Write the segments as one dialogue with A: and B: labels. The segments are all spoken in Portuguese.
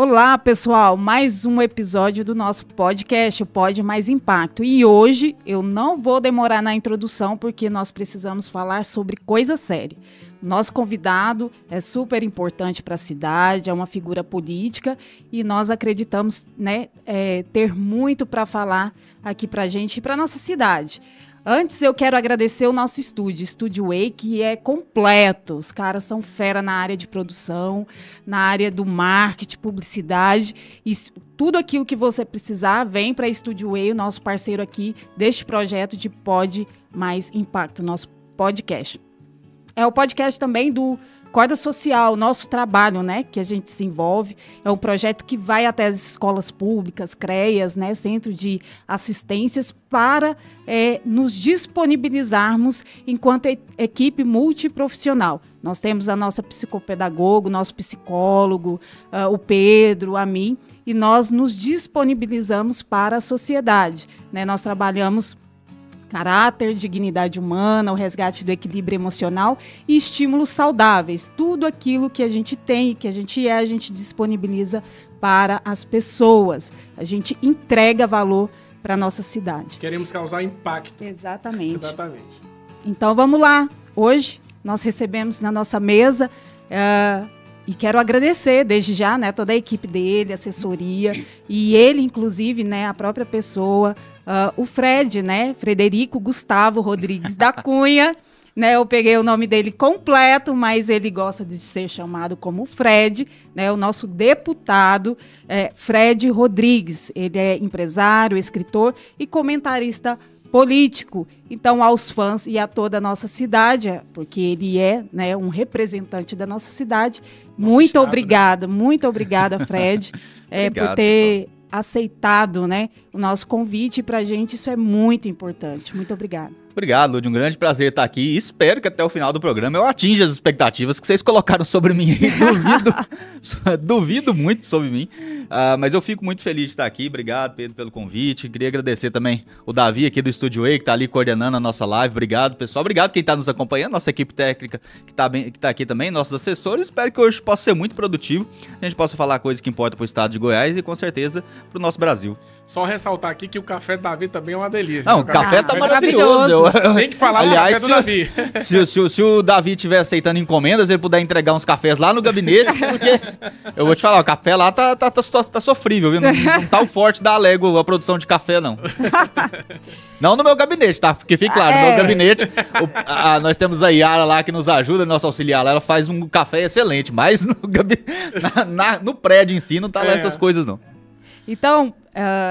A: Olá, pessoal, mais um episódio do nosso podcast, o Pod Mais Impacto. E hoje eu não vou demorar na introdução porque nós precisamos falar sobre coisa séria. Nosso convidado é super importante para a cidade, é uma figura política e nós acreditamos, ter muito para falar aqui para a gente e para a nossa cidade. Antes, eu quero agradecer o nosso Estúdio Way, que é completo. Os caras são fera na área de produção, na área do marketing, publicidade. E tudo aquilo que você precisar, vem para Estúdio Way, o nosso parceiro aqui deste projeto de Pod Mais Impacto, nosso podcast. É o podcast também do Corda Social, nosso trabalho, que a gente se envolve. É um projeto que vai até as escolas públicas, CREAs, Centro de Assistências, para nos disponibilizarmos enquanto equipe multiprofissional. Nós temos a nossa psicopedagoga, o nosso psicólogo, o Pedro, a mim, e nós nos disponibilizamos para a sociedade. Nós trabalhamos caráter, dignidade humana, o resgate do equilíbrio emocional e estímulos saudáveis. Tudo aquilo que a gente tem, que a gente disponibiliza para as pessoas. A gente entrega valor para a nossa cidade.
B: Queremos causar impacto.
A: Exatamente. Então vamos lá. Hoje nós recebemos na nossa mesa e quero agradecer desde já, toda a equipe dele, assessoria, e ele, inclusive, a própria pessoa, o Fred, Frederico Gustavo Rodrigues da Cunha, eu peguei o nome dele completo, mas ele gosta de ser chamado como Fred, o nosso deputado Fred Rodrigues. Ele é empresário, escritor e comentarista político. Então, aos fãs e a toda a nossa cidade, porque ele é um representante da nossa cidade, muito obrigada, Fred, por ter aceitado o nosso convite. Para a gente isso é muito importante. Muito obrigada.
C: Obrigado, Lud. Um grande prazer estar aqui e espero que até o final do programa eu atinja as expectativas que vocês colocaram sobre mim. Duvido muito sobre mim, mas eu fico muito feliz de estar aqui. Obrigado, Pedro, pelo convite. Queria agradecer também o Davi aqui do Estúdio Way, que está ali coordenando a nossa live. Obrigado, pessoal. Obrigado quem está nos acompanhando, nossa equipe técnica que está aqui também, nossos assessores. Espero que hoje possa ser muito produtivo, a gente possa falar coisas que importam para o estado de Goiás e com certeza para o nosso Brasil.
B: Só ressaltar aqui que o café do Davi também é uma delícia.
C: Não, o café tá maravilhoso.
B: Tem que falar do café do Davi.
C: Se o Davi estiver aceitando encomendas, ele puder entregar uns cafés lá no gabinete, porque eu vou te falar, o café lá tá sofrível, viu? Não tá o forte da Alego a produção de café, não. Não no meu gabinete, tá? Porque fique claro, no meu gabinete, nós temos a Yara lá que nos ajuda, nosso auxiliar lá, ela faz um café excelente, mas no prédio em si não tá lá essas coisas, não.
A: Então,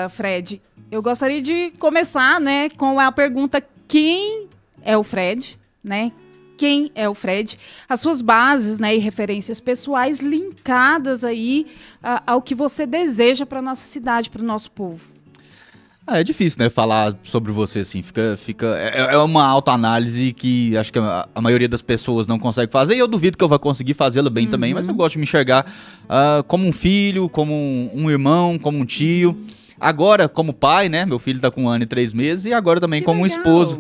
A: Fred, eu gostaria de começar, com a pergunta: quem é o Fred, Quem é o Fred? As suas bases, e referências pessoais linkadas aí ao que você deseja para nossa cidade, para o nosso povo.
C: É difícil, falar sobre você, assim, é uma autoanálise que acho que a maioria das pessoas não consegue fazer, e eu duvido que eu vá conseguir fazê-la bem também, mas eu gosto de me enxergar como um filho, como um irmão, como um tio. Agora, como pai, meu filho tá com 1 ano e 3 meses, e agora também como um esposo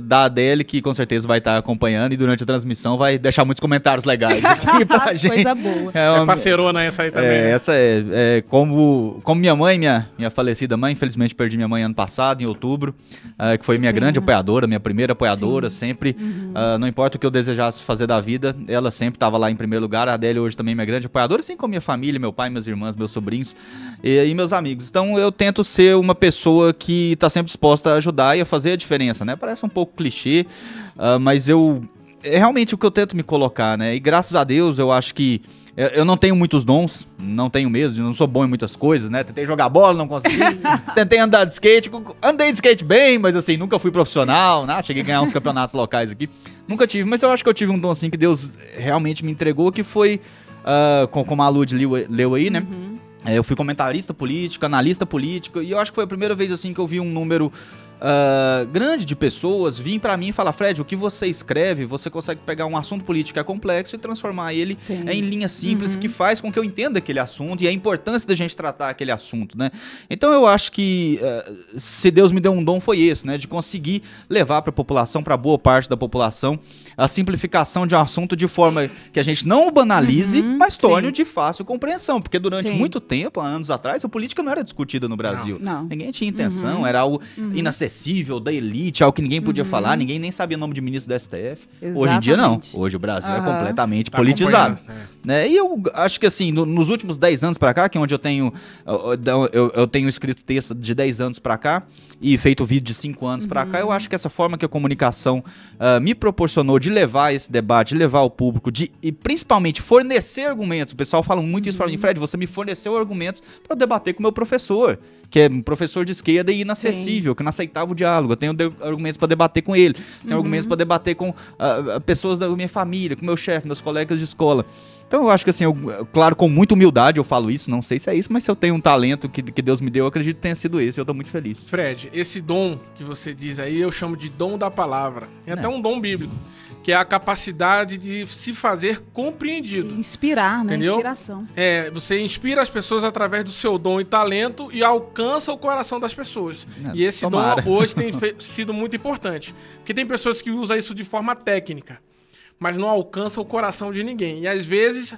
C: da Adele, que com certeza vai estar acompanhando e durante a transmissão vai deixar muitos comentários legais aqui pra gente.
A: Coisa boa.
B: É parceirona essa aí também.
C: Essa como minha mãe, minha falecida mãe, infelizmente perdi minha mãe ano passado, em outubro, que foi minha grande apoiadora, minha primeira apoiadora, sempre, não importa o que eu desejasse fazer da vida, ela sempre estava lá em primeiro lugar. A Adele hoje também é minha grande apoiadora, assim como minha família, meu pai, minhas irmãs, meus sobrinhos e meus amigos. Então eu tento ser uma pessoa que está sempre disposta a ajudar e a fazer a diferença, Parece um pouco clichê, mas é realmente o que eu tento me colocar, E graças a Deus eu acho que eu não tenho muitos dons, não tenho mesmo, não sou bom em muitas coisas, Tentei jogar bola, não consegui. Tentei andar de skate, andei de skate bem, mas assim, nunca fui profissional, Cheguei a ganhar uns campeonatos locais aqui. Nunca tive, mas eu acho que eu tive um dom assim que Deus realmente me entregou, que foi, como a Lud leu aí, Eu fui comentarista político, analista político, e eu acho que foi a primeira vez assim que eu vi um número grande de pessoas vir pra mim e falar: Fred, o que você escreve, você consegue pegar um assunto político que é complexo e transformar ele em linhas simples, que faz com que eu entenda aquele assunto e a importância da gente tratar aquele assunto, né? Então eu acho que se Deus me deu um dom foi esse, né? De conseguir levar pra população, pra boa parte da população, a simplificação de um assunto de forma que a gente não o banalize, mas torne-o de fácil compreensão, porque durante muito tempo, há anos atrás, a política não era discutida no Brasil.
A: Não.
C: Ninguém tinha intenção, era algo inacessível, da elite, algo que ninguém podia falar, ninguém nem sabia o nome de ministro do STF.
A: Exatamente.
C: Hoje em dia não. Hoje o Brasil é completamente politizado. Né? E eu acho que assim, nos últimos 10 anos pra cá, que é onde eu tenho escrito texto de 10 anos pra cá e feito vídeo de 5 anos pra cá, eu acho que essa forma que a comunicação me proporcionou de levar esse debate, de levar ao público, e principalmente fornecer argumentos. O pessoal fala muito isso pra mim: Fred, você me forneceu argumentos pra eu debater com o meu professor, que é um professor de esquerda e inacessível, que não aceitava o diálogo. Eu tenho argumentos para debater com ele, tenho argumentos para debater com pessoas da minha família, com meu chefe, meus colegas de escola. Então eu acho que assim, claro, com muita humildade eu falo isso, não sei se é isso, mas se eu tenho um talento que Deus me deu, eu acredito que tenha sido esse, eu tô muito feliz.
B: Fred, esse dom que você diz aí, eu chamo de dom da palavra. É até um dom bíblico, que é a capacidade de se fazer compreendido.
A: Inspirar, né?
B: Entendeu?
A: Inspiração.
B: Você inspira as pessoas através do seu dom e talento e alcança o coração das pessoas. E esse dom hoje tem sido muito importante. Porque tem pessoas que usam isso de forma técnica, mas não alcança o coração de ninguém. E às vezes,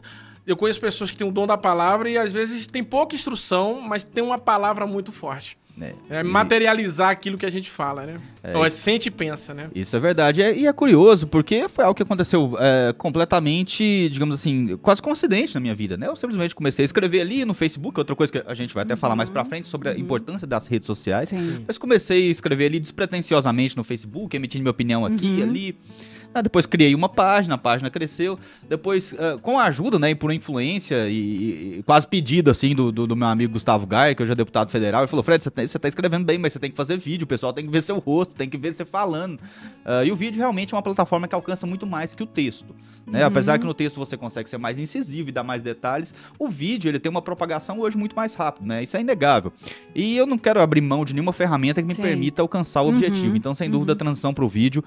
B: eu conheço pessoas que têm o dom da palavra e às vezes tem pouca instrução, mas tem uma palavra muito forte. Materializar aquilo que a gente fala, né? Então, sente e pensa, né?
C: Isso é verdade. E é curioso, porque foi algo que aconteceu completamente, digamos assim, quase coincidente na minha vida, né? Eu simplesmente comecei a escrever ali no Facebook, outra coisa que a gente vai até falar mais pra frente sobre a importância das redes sociais. Mas comecei a escrever ali despretensiosamente no Facebook, emitindo minha opinião aqui e ali. Depois criei uma página, a página cresceu. Depois, com a ajuda, né, e por influência e quase pedido, assim, do meu amigo Gustavo Gaia, que hoje é deputado federal, ele falou: Fred, você tá escrevendo bem, mas você tem que fazer vídeo, o pessoal tem que ver seu rosto, tem que ver você falando. E o vídeo realmente é uma plataforma que alcança muito mais que o texto, né? Apesar que no texto você consegue ser mais incisivo e dar mais detalhes, o vídeo, ele tem uma propagação hoje muito mais rápido, né? Isso é inegável. E eu não quero abrir mão de nenhuma ferramenta que me permita alcançar o objetivo. Então, sem dúvida, a transição pro vídeo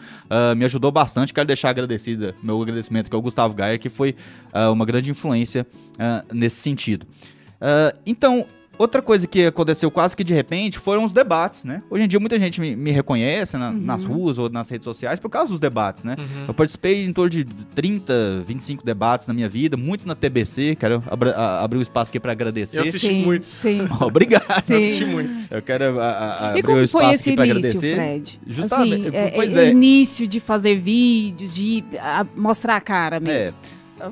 C: me ajudou bastante. Quero deixar meu agradecimento, que é o Gustavo Gaia, que foi uma grande influência nesse sentido. Então, outra coisa que aconteceu quase que de repente foram os debates, né? Hoje em dia muita gente me reconhece nas ruas ou nas redes sociais por causa dos debates, né? Eu participei em torno de 30, 25 debates na minha vida, muitos na TBC. Quero abrir o espaço aqui para agradecer.
B: Eu assisti muitos.
A: Sim.
C: Obrigado.
B: Eu assisti muitos.
C: Eu quero abrir
A: e como
C: o espaço
A: foi esse
C: aqui para
A: início,
C: agradecer.
A: Fred?
C: Justamente.
A: Assim,
C: pois
A: início de fazer vídeos, de mostrar a cara mesmo.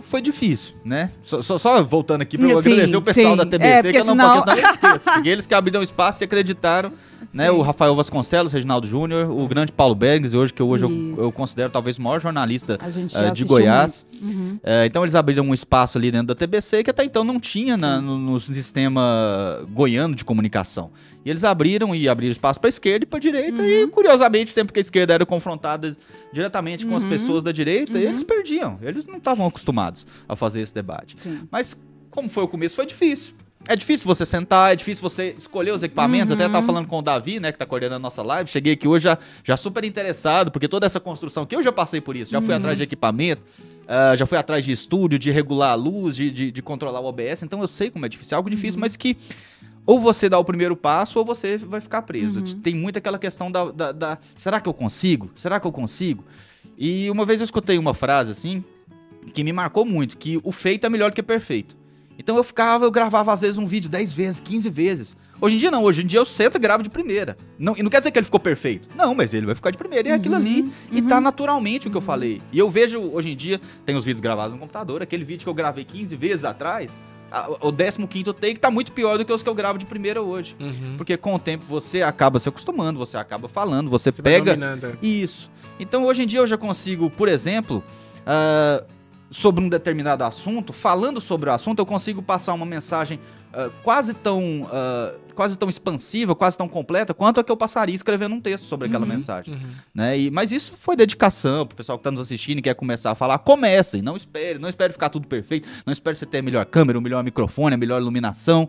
C: Foi difícil, né? Só voltando aqui para eu agradecer o pessoal da TBC, que eu não esqueço. Porque eles que abriram espaço e acreditaram, né? O Rafael Vasconcelos, Reginaldo Júnior, o grande Paulo Bergs, que hoje eu considero talvez o maior jornalista de Goiás. Então eles abriram um espaço ali dentro da TBC que até então não tinha no sistema goiano de comunicação. E eles abriram espaço para a esquerda e para a direita. E, curiosamente, sempre que a esquerda era confrontada diretamente com as pessoas da direita, eles perdiam. Eles não estavam acostumados a fazer esse debate. Mas, como foi o começo, foi difícil. É difícil você sentar, é difícil você escolher os equipamentos. Até estava falando com o Davi, né, que está coordenando a nossa live. Cheguei aqui hoje já super interessado, porque toda essa construção que eu já passei por isso, já fui atrás de equipamento, já fui atrás de estúdio, de regular a luz, de controlar o OBS. Então eu sei como é difícil, é algo difícil, mas que ou você dá o primeiro passo ou você vai ficar preso. Tem muito aquela questão da será que eu consigo? Será que eu consigo? E uma vez eu escutei uma frase assim, que me marcou muito, que o feito é melhor do que perfeito. Então eu gravava às vezes um vídeo 10 vezes, 15 vezes. Hoje em dia não, hoje em dia eu sento e gravo de primeira. E não quer dizer que ele ficou perfeito. Não, mas ele vai ficar de primeira e é aquilo ali. E tá naturalmente o que eu falei. E eu vejo, hoje em dia, tem os vídeos gravados no computador, aquele vídeo que eu gravei 15 vezes atrás, o 15º take tá muito pior do que os que eu gravo de primeira hoje. Porque com o tempo você acaba se acostumando, você acaba falando, você pega isso. Então hoje em dia eu já consigo, por exemplo, sobre um determinado assunto, falando sobre o assunto, eu consigo passar uma mensagem quase tão expansiva, quase tão completa, quanto a que eu passaria escrevendo um texto sobre aquela mensagem. Né? Mas isso foi dedicação, pro pessoal que está nos assistindo e quer começar a falar, comecem, não espere ficar tudo perfeito, não espere você ter a melhor câmera, o melhor microfone, a melhor iluminação,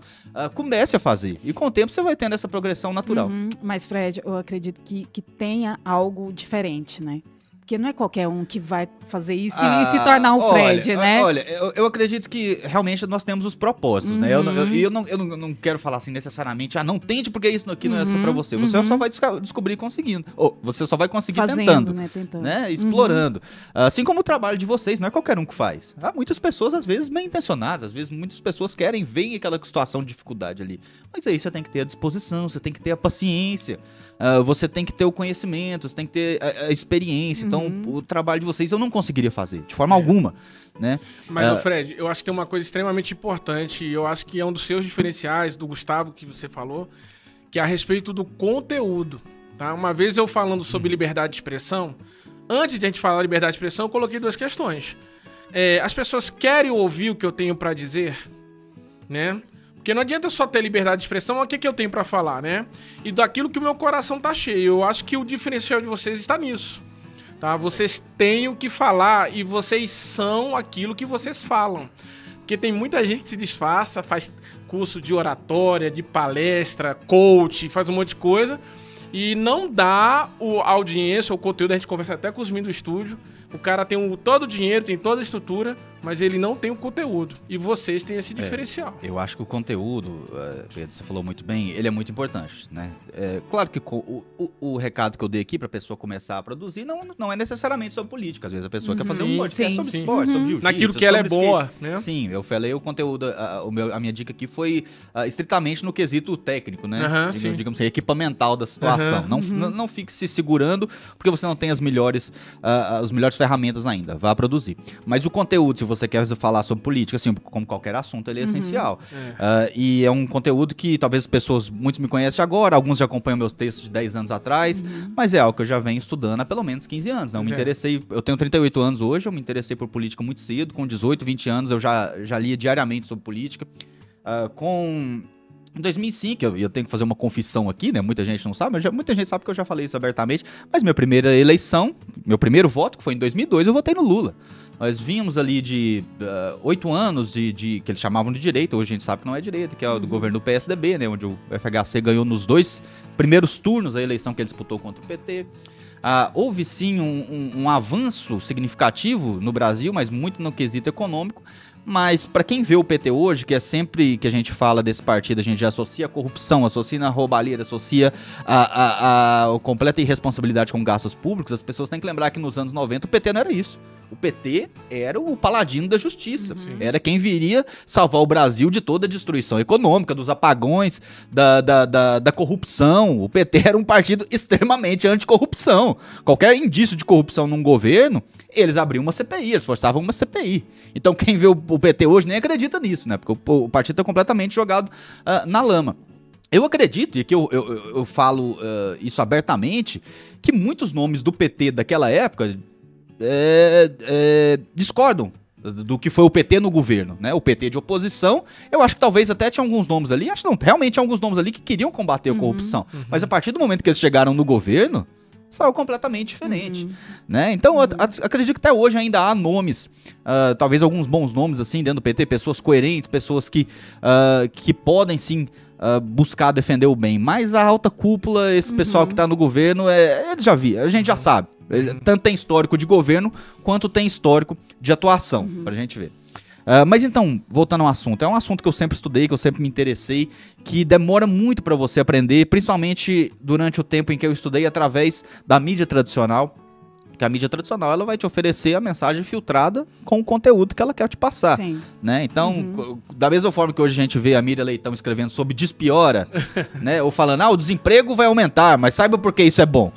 C: comece a fazer, e com o tempo você vai tendo essa progressão natural.
A: Mas, Fred, eu acredito que tenha algo diferente, né? Porque não é qualquer um que vai fazer isso e se tornar um Fred, né?
C: Olha, eu acredito que realmente nós temos os propósitos, né? Eu não quero falar assim necessariamente, não tente porque isso aqui não é só pra você. Você só vai descobrir conseguindo. Ou você só vai conseguir tentando. Né? Explorando. Assim como o trabalho de vocês, não é qualquer um que faz. Há muitas pessoas, às vezes, bem intencionadas, às vezes muitas pessoas querem ver aquela situação de dificuldade ali. Mas aí você tem que ter a disposição, você tem que ter a paciência, você tem que ter o conhecimento, você tem que ter a experiência. Então, o trabalho de vocês eu não conseguiria fazer, de forma alguma, né?
B: Mas, Fred, eu acho que tem uma coisa extremamente importante, e eu acho que é um dos seus diferenciais, do Gustavo, que você falou, que é a respeito do conteúdo, tá? Uma vez eu falando sobre liberdade de expressão, antes de a gente falar liberdade de expressão, eu coloquei duas questões. As pessoas querem ouvir o que eu tenho para dizer, né? Porque não adianta só ter liberdade de expressão, o que eu tenho para falar, né? E daquilo que o meu coração tá cheio. Eu acho que o diferencial de vocês está nisso. Tá? Vocês têm o que falar e vocês são aquilo que vocês falam. Porque tem muita gente que se disfarça, faz curso de oratória, de palestra, coach, faz um monte de coisa e não dá a audiência, o conteúdo. A gente conversa até com os meninos do estúdio. O cara tem todo o dinheiro, tem toda a estrutura, mas ele não tem o conteúdo. E vocês têm esse diferencial.
C: Eu acho que o conteúdo, Pedro, você falou muito bem, ele é muito importante, né? Claro que o recado que eu dei aqui para a pessoa começar a produzir não é necessariamente sobre política. Às vezes a pessoa quer fazer um podcast sobre esporte, sobre jiu-jitsu.
B: Naquilo que ela é boa, né?
C: Sim, eu falei o conteúdo, a minha dica aqui foi estritamente no quesito técnico, né? Digamos assim, equipamental da situação. Não fique se segurando, porque você não tem os melhores ferramentas ainda, vá produzir. Mas o conteúdo, se você quer falar sobre política, assim, como qualquer assunto, ele é essencial. E é um conteúdo que talvez muitos me conhecem agora, alguns já acompanham meus textos de 10 anos atrás, mas é algo que eu já venho estudando há pelo menos 15 anos. Né? Eu tenho 38 anos hoje, eu me interessei por política muito cedo, com 18, 20 anos eu já lia diariamente sobre política. Em 2005, eu tenho que fazer uma confissão aqui, né? Muita gente não sabe, mas muita gente sabe que eu já falei isso abertamente. Mas minha primeira eleição, meu primeiro voto, que foi em 2002, eu votei no Lula. Nós vínhamos ali de 8 anos que eles chamavam de direita, hoje a gente sabe que não é direita, que é o do governo do PSDB, né? Onde o FHC ganhou nos 2 primeiros turnos a eleição que ele disputou contra o PT. Houve sim um avanço significativo no Brasil, mas muito no quesito econômico. Mas para quem vê o PT hoje, que é sempre que a gente fala desse partido, a gente já associa a corrupção, associa a roubalheira, associa a completa irresponsabilidade com gastos públicos, as pessoas têm que lembrar que nos anos 90 o PT não era isso. O PT era o paladino da justiça. Era quem viria salvar o Brasil de toda a destruição econômica, dos apagões, da corrupção. O PT era um partido extremamente anticorrupção. Qualquer indício de corrupção num governo, eles abriam uma CPI, eles forçavam uma CPI. Então quem vê o PT hoje nem acredita nisso, né? Porque o partido está completamente jogado na lama. Eu acredito, e aqui eu falo isso abertamente, que muitos nomes do PT daquela época discordam do que foi o PT no governo, né? O PT de oposição, eu acho que talvez até tinha alguns nomes ali, realmente tinha alguns nomes ali que queriam combater a corrupção. Mas a partir do momento que eles chegaram no governo, foi completamente diferente, né? Então, acredito que até hoje ainda há nomes, talvez alguns bons nomes assim dentro do PT, pessoas coerentes, pessoas que podem sim buscar defender o bem. Mas a alta cúpula, esse pessoal que está no governo, a gente já sabe. Tanto tem histórico de governo, quanto tem histórico de atuação, pra gente ver. Mas então, voltando ao assunto, é um assunto que eu sempre estudei, que eu sempre me interessei, que demora muito para você aprender, principalmente durante o tempo em que eu estudei através da mídia tradicional, que a mídia tradicional ela vai te oferecer a mensagem filtrada com o conteúdo que ela quer te passar, né? Então, da mesma forma que hoje a gente vê a Miriam Leitão escrevendo sobre despiora, né? Ou falando, o desemprego vai aumentar, mas saiba por que isso é bom.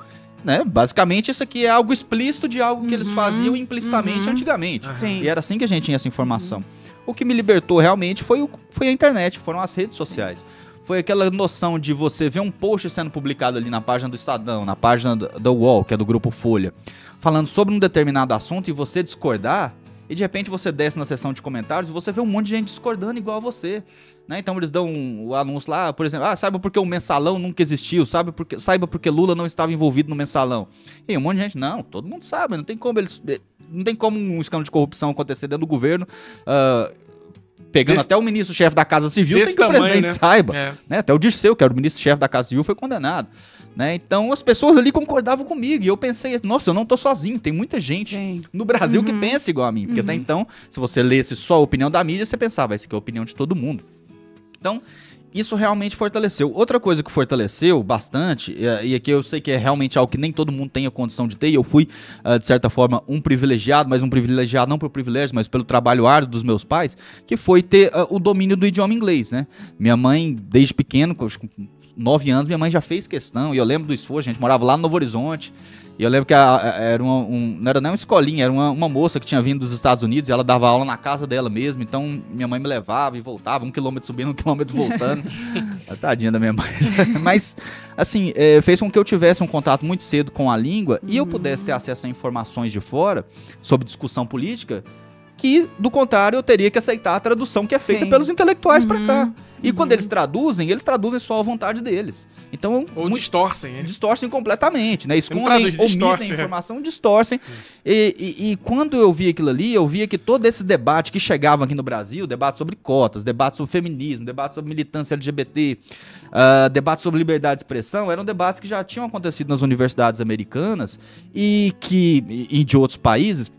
C: Né? Basicamente, isso aqui é algo explícito de algo que eles faziam implicitamente antigamente. E era assim que a gente tinha essa informação. O que me libertou realmente foi a internet, foram as redes sociais. Foi aquela noção de você ver um post sendo publicado ali na página do Estadão, na página do UOL, que é do Grupo Folha, falando sobre um determinado assunto e você discordar e de repente você desce na seção de comentários e você vê um monte de gente discordando igual a você. Né? Então eles dão o anúncio lá, por exemplo, saiba porque o mensalão nunca existiu, saiba porque Lula não estava envolvido no mensalão. E um monte de gente, não, todo mundo sabe, não tem como um escândalo de corrupção acontecer dentro do governo, pegando até o ministro-chefe da Casa Civil sem que o presidente saiba. Né? Até o Dirceu, que era o ministro-chefe da Casa Civil, foi condenado. Né? Então as pessoas ali concordavam comigo, e eu pensei, nossa, eu não tô sozinho, tem muita gente no Brasil que pensa igual a mim, porque até então, se você lesse só a opinião da mídia, você pensava, essa aqui é a opinião de todo mundo. Então, isso realmente fortaleceu. Outra coisa que fortaleceu bastante, e aqui eu sei que é realmente algo que nem todo mundo tem a condição de ter, e eu fui, de certa forma, um privilegiado, mas um privilegiado não por privilégio, mas pelo trabalho árduo dos meus pais, que foi ter o domínio do idioma inglês, né? Minha mãe, desde pequeno, com 9 anos, minha mãe já fez questão, e eu lembro do esforço, a gente morava lá no Novo Horizonte, e eu lembro que era não era nem uma escolinha, era uma moça que tinha vindo dos Estados Unidos, e ela dava aula na casa dela mesmo, então minha mãe me levava e voltava, 1 quilômetro subindo, 1 quilômetro voltando. Tadinha da minha mãe. Mas, assim, fez com que eu tivesse um contato muito cedo com a língua, e eu pudesse ter acesso a informações de fora sobre discussão política, que, do contrário, eu teria que aceitar a tradução que é feita pelos intelectuais para cá. E quando eles traduzem só a vontade deles. Então,
B: distorcem.
C: Distorcem completamente, né? Escondem, omitem a informação, distorcem. E quando eu vi aquilo ali, eu via que todo esse debate que chegava aqui no Brasil, debate sobre cotas, debate sobre feminismo, debate sobre militância LGBT, debate sobre liberdade de expressão, eram debates que já tinham acontecido nas universidades americanas e de outros países.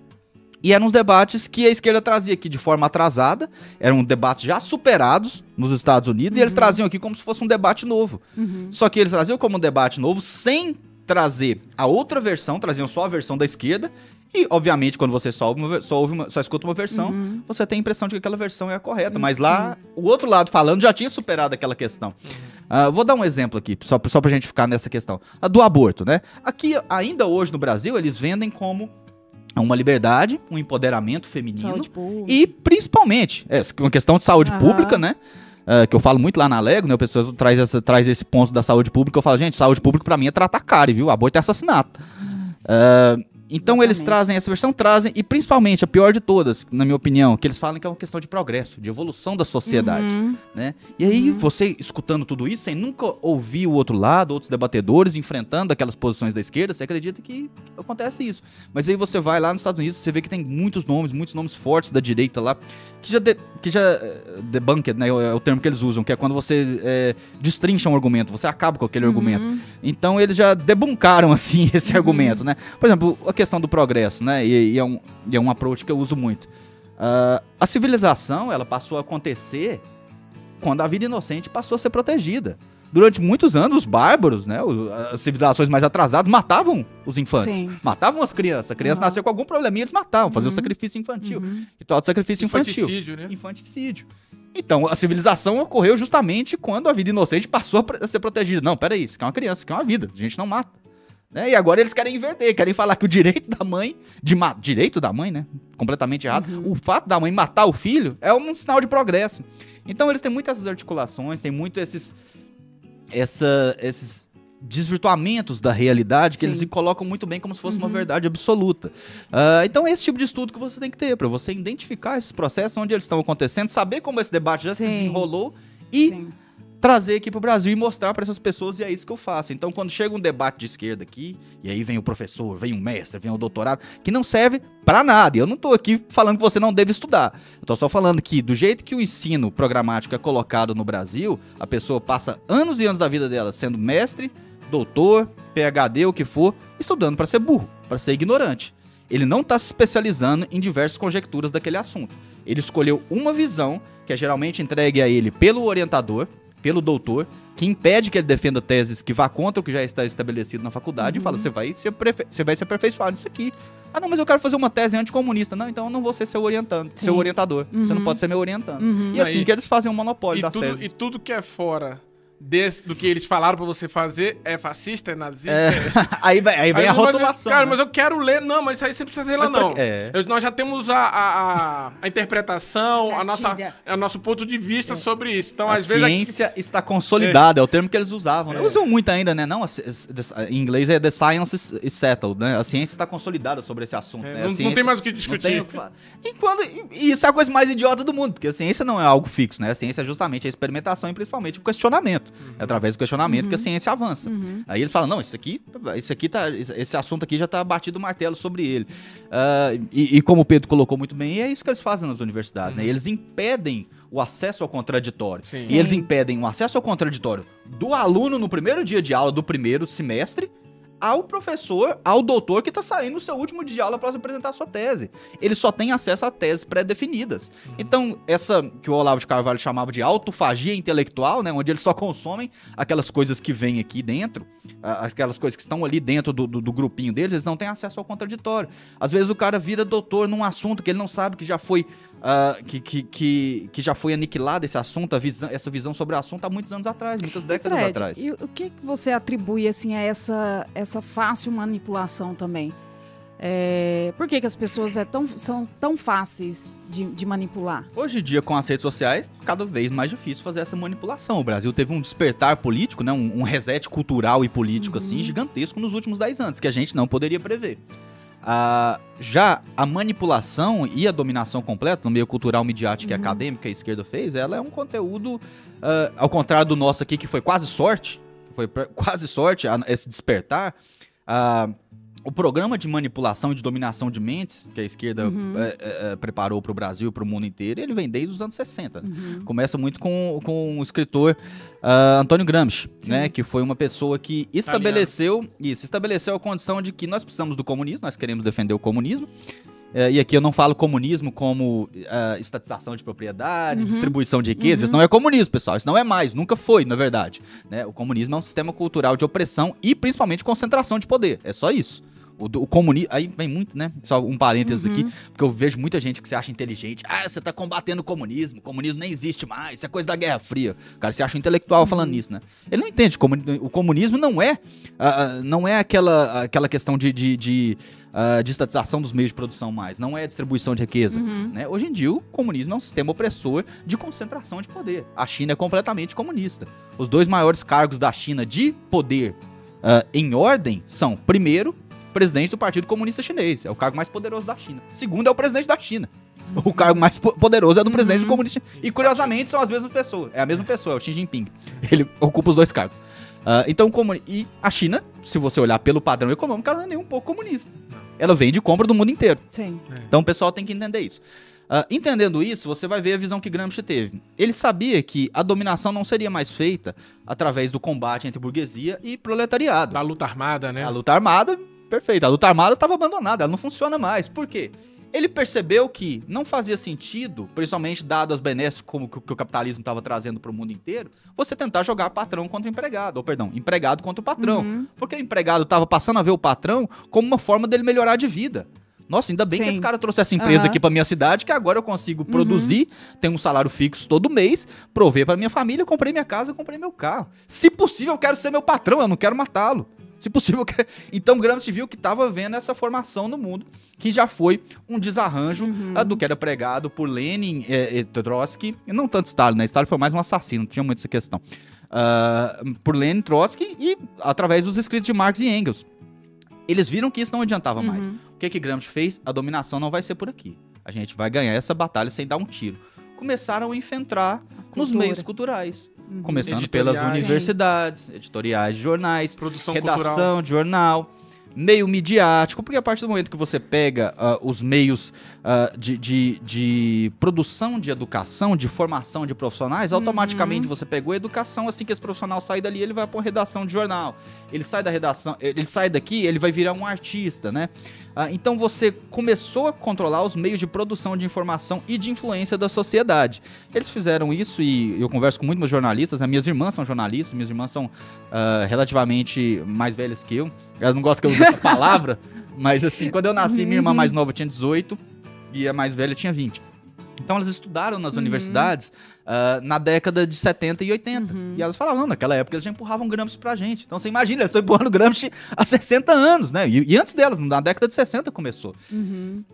C: E eram uns debates que a esquerda trazia aqui de forma atrasada, eram debates já superados nos Estados Unidos, e eles traziam aqui como se fosse um debate novo. Só que eles traziam como um debate novo sem trazer a outra versão, traziam só a versão da esquerda, e obviamente quando você só escuta uma versão, você tem a impressão de que aquela versão é a correta, mas lá o outro lado falando já tinha superado aquela questão. Vou dar um exemplo aqui, só pra gente ficar nessa questão. A do aborto, né? Aqui, ainda hoje no Brasil, eles vendem como uma liberdade, um empoderamento feminino e principalmente, uma questão de saúde pública, né? Que eu falo muito lá na Alego, né? O pessoal traz esse ponto da saúde pública, eu falo, gente, saúde pública pra mim é tratar cárie, viu? Aborto é assassinato. Então eles trazem essa versão, e principalmente a pior de todas, na minha opinião, que eles falam que é uma questão de progresso, de evolução da sociedade, né? E aí você escutando tudo isso, sem nunca ouvir o outro lado, outros debatedores enfrentando aquelas posições da esquerda, você acredita que acontece isso. Mas aí você vai lá nos Estados Unidos, você vê que tem muitos nomes fortes da direita lá, que já debunked, né, é o termo que eles usam, que é quando você destrincha um argumento, você acaba com aquele argumento. Então eles já debuncaram, assim, esse argumento, né? Por exemplo, a questão do progresso, né? E é um approach que eu uso muito. A civilização, ela passou a acontecer quando a vida inocente passou a ser protegida. Durante muitos anos, os bárbaros, né, as civilizações mais atrasadas, matavam os infantes, matavam as crianças. A criança nasceu com algum probleminha, eles matavam, faziam o sacrifício infantil. Ritual de sacrifício infantil.
B: Infanticídio, né?
C: Infanticídio. Então, a civilização ocorreu justamente quando a vida inocente passou a ser protegida. Não, peraí, isso aqui é uma criança, isso aqui é uma vida, a gente não mata. Né? E agora eles querem inverter, querem falar que o direito da mãe, direito da mãe, né? Completamente errado. O fato da mãe matar o filho é um sinal de progresso. Então eles têm muitas articulações, têm muito esses desvirtuamentos da realidade que eles se colocam muito bem como se fosse uma verdade absoluta. Então é esse tipo de estudo que você tem que ter, para você identificar esses processos, onde eles estão acontecendo, saber como esse debate já se desenrolou e trazer aqui pro Brasil e mostrar para essas pessoas, e é isso que eu faço. Então, quando chega um debate de esquerda aqui, e aí vem o professor, vem o mestre, vem o doutorado, que não serve para nada. Eu não tô aqui falando que você não deve estudar. Eu tô só falando que, do jeito que o ensino programático é colocado no Brasil, a pessoa passa anos e anos da vida dela sendo mestre, doutor, PhD, o que for, estudando para ser burro, para ser ignorante. Ele não tá se especializando em diversas conjecturas daquele assunto. Ele escolheu uma visão, que é geralmente entregue a ele pelo orientador, pelo doutor, que impede que ele defenda teses que vá contra o que já está estabelecido na faculdade, e fala, você vai se aperfeiçoar nisso aqui. Ah, não, mas eu quero fazer uma tese anticomunista. Não, então eu não vou ser seu orientador. Você não pode ser meu orientando. E assim que eles fazem um monopólio das teses.
B: E tudo que é fora do que eles falaram pra você fazer é fascista, é nazista.
C: Aí vem a rotulação.
B: Cara, mas eu quero ler. Não, mas isso aí você precisa ler lá, não. Nós já temos a interpretação, o nosso ponto de vista sobre isso. Então, às vezes. A
C: ciência está consolidada, é o termo que eles usavam. Né? Usam muito ainda, né? Não, em inglês é the science is settled, né? A ciência está consolidada sobre esse assunto. Né?
B: Não tem mais o que discutir.
C: E isso é a coisa mais idiota do mundo, porque a ciência não é algo fixo, né? A ciência é justamente a experimentação e principalmente o questionamento. É através do questionamento que a ciência avança. Aí eles falam, não, esse assunto aqui já tá batido o martelo sobre ele. E como o Pedro colocou muito bem, é isso que eles fazem nas universidades, né? Eles impedem o acesso ao contraditório. Sim. E eles impedem o acesso ao contraditório do aluno no primeiro dia de aula do primeiro semestre ao professor, ao doutor que está saindo no seu último dia de aula para apresentar a sua tese. Ele só tem acesso a teses pré-definidas. Então, essa que o Olavo de Carvalho chamava de autofagia intelectual, né, onde eles só consomem aquelas coisas que vêm aqui dentro, aquelas coisas que estão ali dentro do grupinho deles, eles não têm acesso ao contraditório. Às vezes o cara vira doutor num assunto que ele não sabe que já foi que já foi aniquilado esse assunto, essa visão sobre o assunto há muitos anos atrás, muitas décadas atrás.
A: E o que você atribui assim, a essa fácil manipulação também? Por que as pessoas são tão fáceis de manipular?
C: Hoje em dia, com as redes sociais, cada vez mais difícil fazer essa manipulação. O Brasil teve um despertar político, né, um reset cultural e político assim, gigantesco nos últimos 10 anos, que a gente não poderia prever. Já a manipulação e a dominação completa no meio cultural, midiático e acadêmico que a esquerda fez, ela é um conteúdo, ao contrário do nosso aqui, que foi quase sorte, esse despertar. O programa de manipulação e de dominação de mentes que a esquerda preparou para o Brasil e para o mundo inteiro, ele vem desde os anos 60. Começa muito com o escritor Antônio Gramsci, né, que foi uma pessoa que estabeleceu a condição de que nós precisamos do comunismo, nós queremos defender o comunismo. E aqui eu não falo comunismo como estatização de propriedade, distribuição de riqueza. Isso não é comunismo, pessoal. Isso não é mais. Nunca foi, na verdade. Né? O comunismo é um sistema cultural de opressão e principalmente concentração de poder. É só isso. O comunismo... Aí vem muito, né? Só um parênteses aqui, porque eu vejo muita gente que se acha inteligente. Você tá combatendo o comunismo. O comunismo nem existe mais. Isso é coisa da Guerra Fria. O cara se acha intelectual falando nisso, né? Ele não entende. O comunismo não é aquela questão de estatização dos meios de produção mais. Não é distribuição de riqueza. Né? Hoje em dia, o comunismo é um sistema opressor de concentração de poder. A China é completamente comunista. Os dois maiores cargos da China de poder em ordem são, primeiro, presidente do Partido Comunista Chinês. É o cargo mais poderoso da China. Segundo é o presidente da China. O cargo mais poderoso é do presidente do Comunista Chinês. E, curiosamente, são as mesmas pessoas. É a mesma pessoa, é o Xi Jinping. Ele ocupa os dois cargos. Então, e a China, se você olhar pelo padrão econômico, ela não é nem um pouco comunista. Ela vende e compra do mundo inteiro.
A: Sim.
C: Então, o pessoal tem que entender isso. Entendendo isso, você vai ver a visão que Gramsci teve. Ele sabia que a dominação não seria mais feita através do combate entre burguesia e proletariado.
B: Da luta armada, né?
C: A luta armada, perfeito. A luta armada estava abandonada, ela não funciona mais. Por quê? Ele percebeu que não fazia sentido, principalmente dado as benesses como que o capitalismo estava trazendo para o mundo inteiro, você tentar jogar patrão contra empregado, ou perdão, empregado contra o patrão. Porque o empregado estava passando a ver o patrão como uma forma dele melhorar de vida. Nossa, ainda bem que esse cara trouxe essa empresa aqui pra minha cidade, que agora eu consigo produzir, tenho um salário fixo todo mês, prover pra minha família, comprei minha casa, comprei meu carro. Se possível, eu quero ser meu patrão, eu não quero matá-lo. Se possível, então Gramsci viu que estava havendo essa formação no mundo, que já foi um desarranjo do que era pregado por Lenin e Trotsky, e não tanto Stalin, né? Stalin foi mais um assassino, não tinha muito essa questão. Por Lenin, Trotsky e através dos escritos de Marx e Engels. Eles viram que isso não adiantava mais. O que Gramsci fez? A dominação não vai ser por aqui. A gente vai ganhar essa batalha sem dar um tiro. Começaram a infiltrar nos meios culturais. Começando pelas universidades, editoriais de jornais, redação cultural de jornal, meio midiático, porque a partir do momento que você pega os meios de produção de educação, de formação de profissionais, automaticamente você pegou a educação, assim que esse profissional sai dali, ele vai para uma redação de jornal. Ele sai da redação, ele sai daqui, ele vai virar um artista, né? Então você começou a controlar os meios de produção de informação e de influência da sociedade. Eles fizeram isso e eu converso com muitos jornalistas, né? Minhas irmãs são jornalistas, minhas irmãs são relativamente mais velhas que eu. Elas não gostam que eu use essa palavra, mas assim, quando eu nasci, minha irmã mais nova tinha 18 e a mais velha tinha 20. Então elas estudaram nas universidades na década de 70 e 80. E elas falavam, não, naquela época eles já empurravam Gramsci pra gente. Então você imagina, eles estão empurrando Gramsci há 60 anos, né? E antes delas, na década de 60 começou.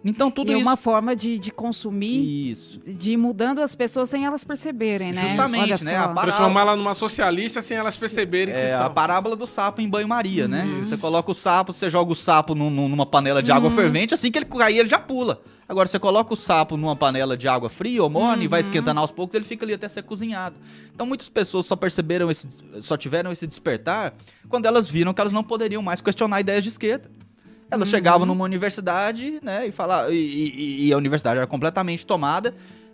C: Então tudo isso...
A: É uma forma de consumir,
C: isso.
A: de ir mudando as pessoas sem elas perceberem, né?
C: Justamente, né?
B: Transformá-la numa socialista sem elas perceberem que são.
C: A parábola do sapo em banho-maria, né? Você coloca o sapo, você joga o sapo numa panela de água fervente, assim que ele cair, ele já pula. Agora, você coloca o sapo numa panela de água fria ou morna e vai esquentando aos poucos, ele fica ali até ser cozinhado. Então, muitas pessoas só tiveram esse despertar quando elas viram que elas não poderiam mais questionar ideias de esquerda. Elas chegavam numa universidade, né, e a universidade era completamente tomada,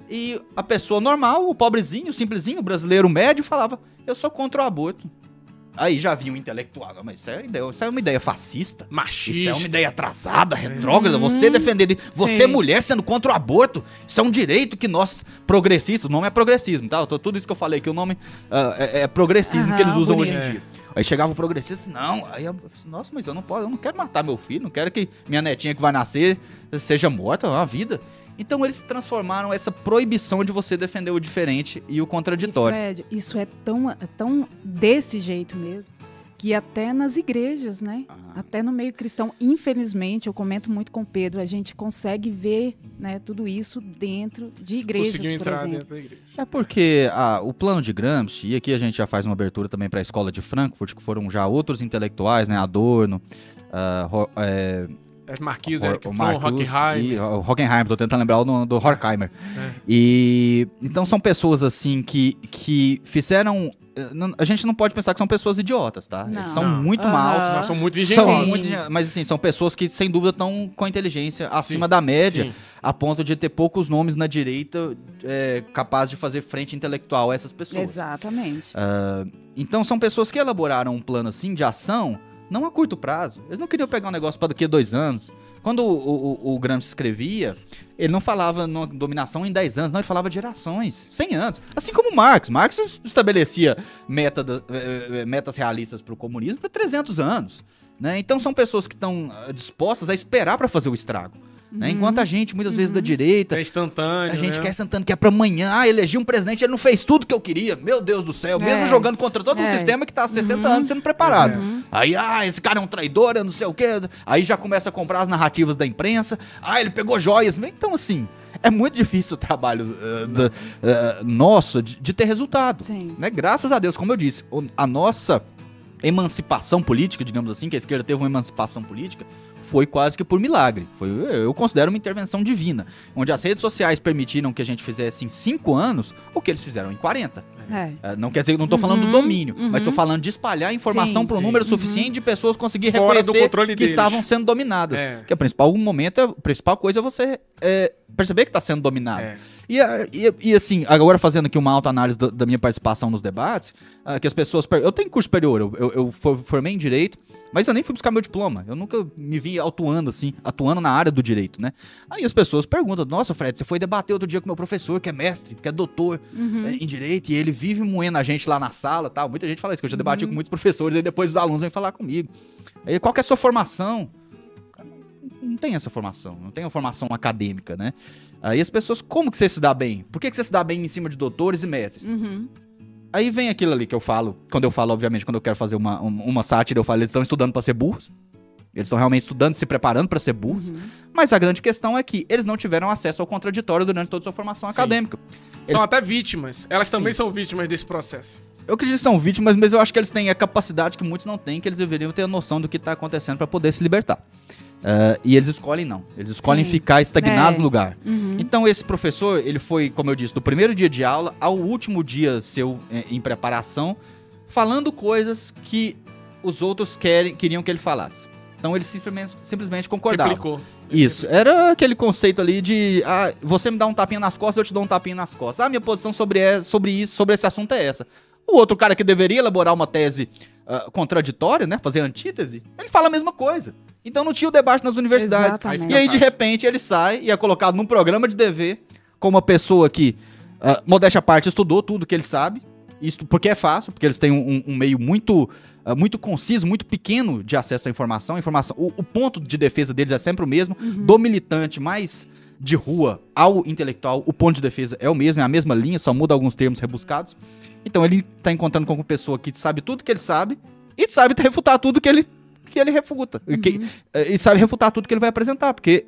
C: e a pessoa normal, o pobrezinho, o simplesinho, o brasileiro médio, falava, eu sou contra o aborto. Aí já vinha um intelectual, mas isso é uma ideia fascista,
B: machista,
C: isso é uma ideia atrasada, retrógrada, você defender, você mulher sendo contra o aborto, isso é um direito que nós progressistas, o nome é progressismo, tá? Tudo isso que eu falei que o nome é progressismo que eles usam hoje em dia. Aí chegava o progressista, não, aí nossa, mas eu não quero matar meu filho, não quero que minha netinha que vai nascer seja morta, é uma vida. Então eles transformaram essa proibição de você defender o diferente e o contraditório.
A: E Fred, isso é tão desse jeito mesmo, que até nas igrejas, né? Até no meio cristão, infelizmente, eu comento muito com o Pedro, a gente consegue ver, né, tudo isso dentro de igrejas,
B: conseguiu entrar
A: por exemplo.
B: dentro da igreja.
C: É porque o plano de Gramsci, e aqui a gente já faz uma abertura também para a escola de Frankfurt, que foram já outros intelectuais, né? Adorno,
B: Marquise, Horkheimer.
C: O Horkheimer, tô tentando lembrar o nome do Horkheimer. E então são pessoas assim que fizeram... A gente não pode pensar que são pessoas idiotas, tá?
A: Não.
C: Eles são muito maus.
B: Não, são muito engenhosos.
C: Mas assim, são pessoas que sem dúvida estão com a inteligência acima da média, a ponto de ter poucos nomes na direita capazes de fazer frente intelectual a essas pessoas.
A: Exatamente.
C: Então são pessoas que elaboraram um plano assim de ação não a curto prazo. Eles não queriam pegar um negócio para daqui a 2 anos. Quando o Gramsci escrevia, ele não falava numa dominação em 10 anos, não, ele falava de gerações, 100 anos. Assim como Marx. Marx estabelecia metas realistas para o comunismo para 300 anos. Né? Então são pessoas que estão dispostas a esperar para fazer o estrago. Né? Enquanto a gente, muitas vezes da direita,
B: é instantâneo,
C: a gente quer instantâneo, quer pra amanhã, elegi um presidente, ele não fez tudo que eu queria, meu Deus do céu, mesmo jogando contra todo um sistema que tá há 60 anos sendo preparado. Aí, esse cara é um traidor, eu não sei o quê, aí já começa a comprar as narrativas da imprensa, ele pegou joias, então assim, é muito difícil o trabalho nosso de ter resultado. Né? Graças a Deus, como eu disse, a nossa emancipação política, digamos assim, que a esquerda teve uma emancipação política, foi quase que por milagre. Eu considero uma intervenção divina, onde as redes sociais permitiram que a gente fizesse em 5 anos o que eles fizeram em 40. Não quer dizer que não estou falando do domínio, mas estou falando de espalhar informação para um número suficiente de pessoas conseguir reconhecer que estavam sendo dominadas. Que a principal coisa é você perceber que está sendo dominado. E assim, agora fazendo aqui uma autoanálise da minha participação nos debates, que as pessoas... Eu tenho curso superior, eu formei em Direito, mas eu nem fui buscar meu diploma. Eu nunca me vi atuando na área do direito, né? Aí as pessoas perguntam, nossa, Fred, você foi debater outro dia com meu professor, que é mestre, que é doutor em Direito, e ele vive moendo a gente lá na sala e tal. Muita gente fala isso, que eu já debati com muitos professores, e depois os alunos vêm falar comigo. Aí, qual que é a sua formação? Não tem essa formação, não tem uma formação acadêmica, né? Aí as pessoas, como que você se dá bem? Por que você se dá bem em cima de doutores e mestres? Aí vem aquilo ali que eu falo, quando eu quero fazer uma sátira, eu falo, eles estão estudando para ser burros, eles estão realmente estudando, se preparando para ser burros, mas a grande questão é que eles não tiveram acesso ao contraditório durante toda a sua formação acadêmica.
B: São até vítimas, elas também são vítimas desse processo.
C: Eu acredito que são vítimas, mas eu acho que eles têm a capacidade que muitos não têm, que eles deveriam ter a noção do que está acontecendo para poder se libertar. E eles escolhem não, eles escolhem ficar estagnados no lugar. Então esse professor, ele foi, como eu disse, do primeiro dia de aula ao último dia seu em preparação, falando coisas que os outros queriam que ele falasse. Então ele simplesmente concordava.
B: Replicou.
C: Isso, era aquele conceito ali de você me dá um tapinha nas costas, eu te dou um tapinha nas costas. Minha posição sobre esse assunto é essa. O outro cara que deveria elaborar uma tese contraditória, né, fazer antítese, ele fala a mesma coisa. Então não tinha o debate nas universidades. E aí, de repente, ele sai e é colocado num programa de TV com uma pessoa que, modéstia à parte, estudou tudo que ele sabe. Isso porque é fácil, porque eles têm um meio muito conciso, muito pequeno de acesso à informação. O ponto de defesa deles é sempre o mesmo, do militante mais de rua ao intelectual, o ponto de defesa é o mesmo, é a mesma linha, só muda alguns termos rebuscados. Então ele tá encontrando com uma pessoa que sabe tudo que ele sabe e sabe refutar tudo que ele refuta. E sabe refutar tudo que ele vai apresentar, porque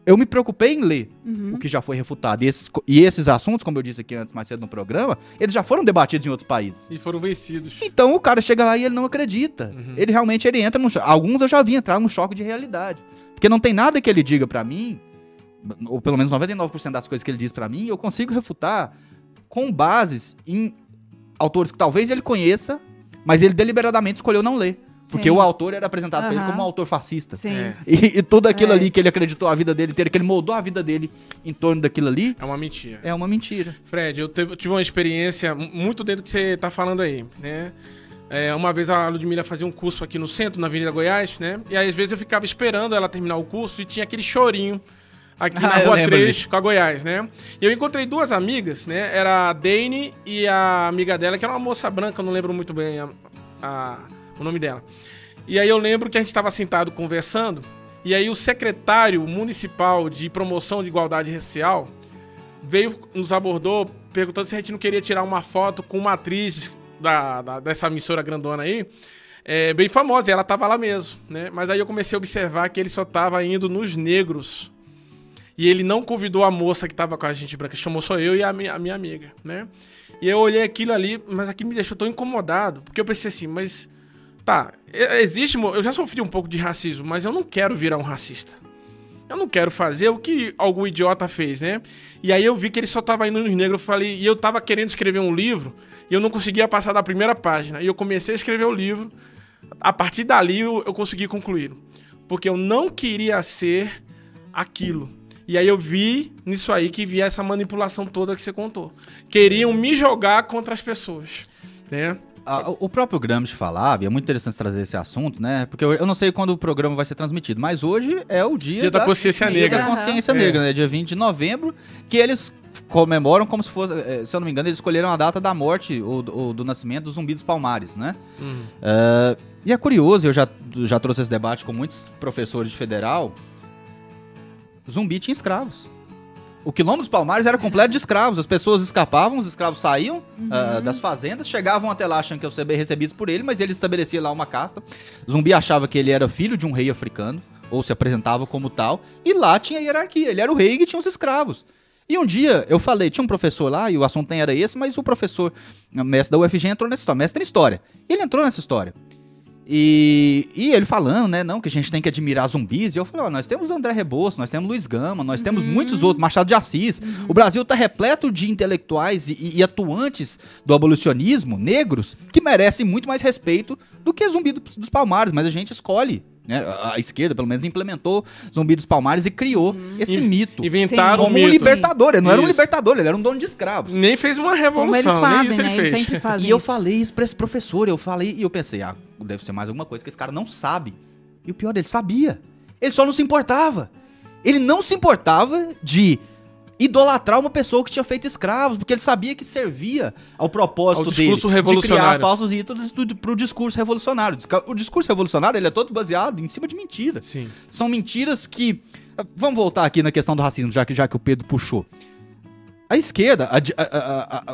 C: eu me preocupei em ler o que já foi refutado. E esses assuntos, como eu disse aqui antes, mais cedo no programa, eles já foram debatidos em outros países.
B: E foram vencidos.
C: Então o cara chega lá e ele não acredita. Ele realmente entra num choque. Alguns eu já vi entrar num choque de realidade. Porque não tem nada que ele diga pra mim, ou pelo menos 99% das coisas que ele diz pra mim, eu consigo refutar com bases em autores que talvez ele conheça, mas ele deliberadamente escolheu não ler. Porque o autor era apresentado pra ele como um autor fascista. E tudo aquilo ali que ele acreditou a vida dele inteira, que ele moldou a vida dele em torno daquilo ali...
B: É uma mentira.
C: É uma mentira.
B: Fred, eu tive uma experiência muito dentro do que você tá falando aí, né? Uma vez a Ludmila fazia um curso aqui no centro, na Avenida Goiás, né? E aí, às vezes eu ficava esperando ela terminar o curso e tinha aquele chorinho aqui na Rua 3, com a Goiás, né? E eu encontrei duas amigas, né? Era a Dane e a amiga dela, que era uma moça branca, eu não lembro muito bem o nome dela. E aí eu lembro que a gente estava sentado conversando, e aí o secretário municipal de promoção de igualdade racial nos abordou, perguntando se a gente não queria tirar uma foto com uma atriz dessa emissora grandona aí, bem famosa, e ela estava lá mesmo, né? Mas aí eu comecei a observar que ele só estava indo nos negros. E ele não convidou a moça que estava com a gente branca, chamou só eu e a minha amiga, né? E eu olhei aquilo ali, mas aquilo me deixou tão incomodado, porque eu pensei assim, mas... Tá, eu já sofri um pouco de racismo, mas eu não quero virar um racista. Eu não quero fazer o que algum idiota fez, né? E aí eu vi que ele só tava indo nos negros, e eu tava querendo escrever um livro, e eu não conseguia passar da primeira página. E eu comecei a escrever o livro, a partir dali eu consegui concluir. Porque eu não queria ser aquilo. E aí eu vi nisso aí que via essa manipulação toda que você contou. Queriam me jogar contra as pessoas, né?
C: O próprio Gramsci falava, e é muito interessante trazer esse assunto, né? Porque eu não sei quando o programa vai ser transmitido, mas hoje é o dia
B: da consciência negra.
C: Dia da consciência negra, né? Dia 20 de novembro, que eles comemoram como se fosse, se eu não me engano, eles escolheram a data da morte ou do nascimento do Zumbi dos Palmares, né? E é curioso, eu já trouxe esse debate com muitos professores de federal, Zumbi tinha escravos. O Quilombo dos Palmares era completo de escravos. As pessoas escapavam, os escravos saíam das fazendas, chegavam até lá achando que iam ser bem recebidos por ele, mas ele estabelecia lá uma casta. Zumbi achava que ele era filho de um rei africano, ou se apresentava como tal, e lá tinha hierarquia. Ele era o rei e tinha os escravos. E um dia eu falei, tinha um professor lá, e o assunto nem era esse, mas o professor, mestre da UFG, entrou nessa história, mestre em história. Ele entrou nessa história. E ele falando, né, não, que a gente tem que admirar zumbis. E eu falei, nós temos André Rebouças, nós temos Luiz Gama, nós temos muitos outros, Machado de Assis. O Brasil tá repleto de intelectuais e atuantes do abolicionismo, negros, que merecem muito mais respeito do que Zumbi dos Palmares. Mas a gente escolhe, né, a esquerda, pelo menos, implementou Zumbi dos Palmares e criou esse mito.
B: Inventaram
C: como um libertador. Ele não era um libertador, ele era um dono de escravos.
B: Nem fez uma revolução,
A: como eles fazem,
B: nem isso
A: né?
B: ele fez.
A: Sempre fazem
C: e eu falei isso pra esse professor, e eu pensei, deve ser mais alguma coisa que esse cara não sabe. E o pior, ele sabia. Ele só não se importava. Ele não se importava de idolatrar uma pessoa que tinha feito escravos, porque ele sabia que servia ao propósito dele de criar falsos ídolos pro discurso revolucionário. O discurso revolucionário, ele é todo baseado em cima de mentiras.
B: Sim.
C: São mentiras que... Vamos voltar aqui na questão do racismo, já que o Pedro puxou. A esquerda,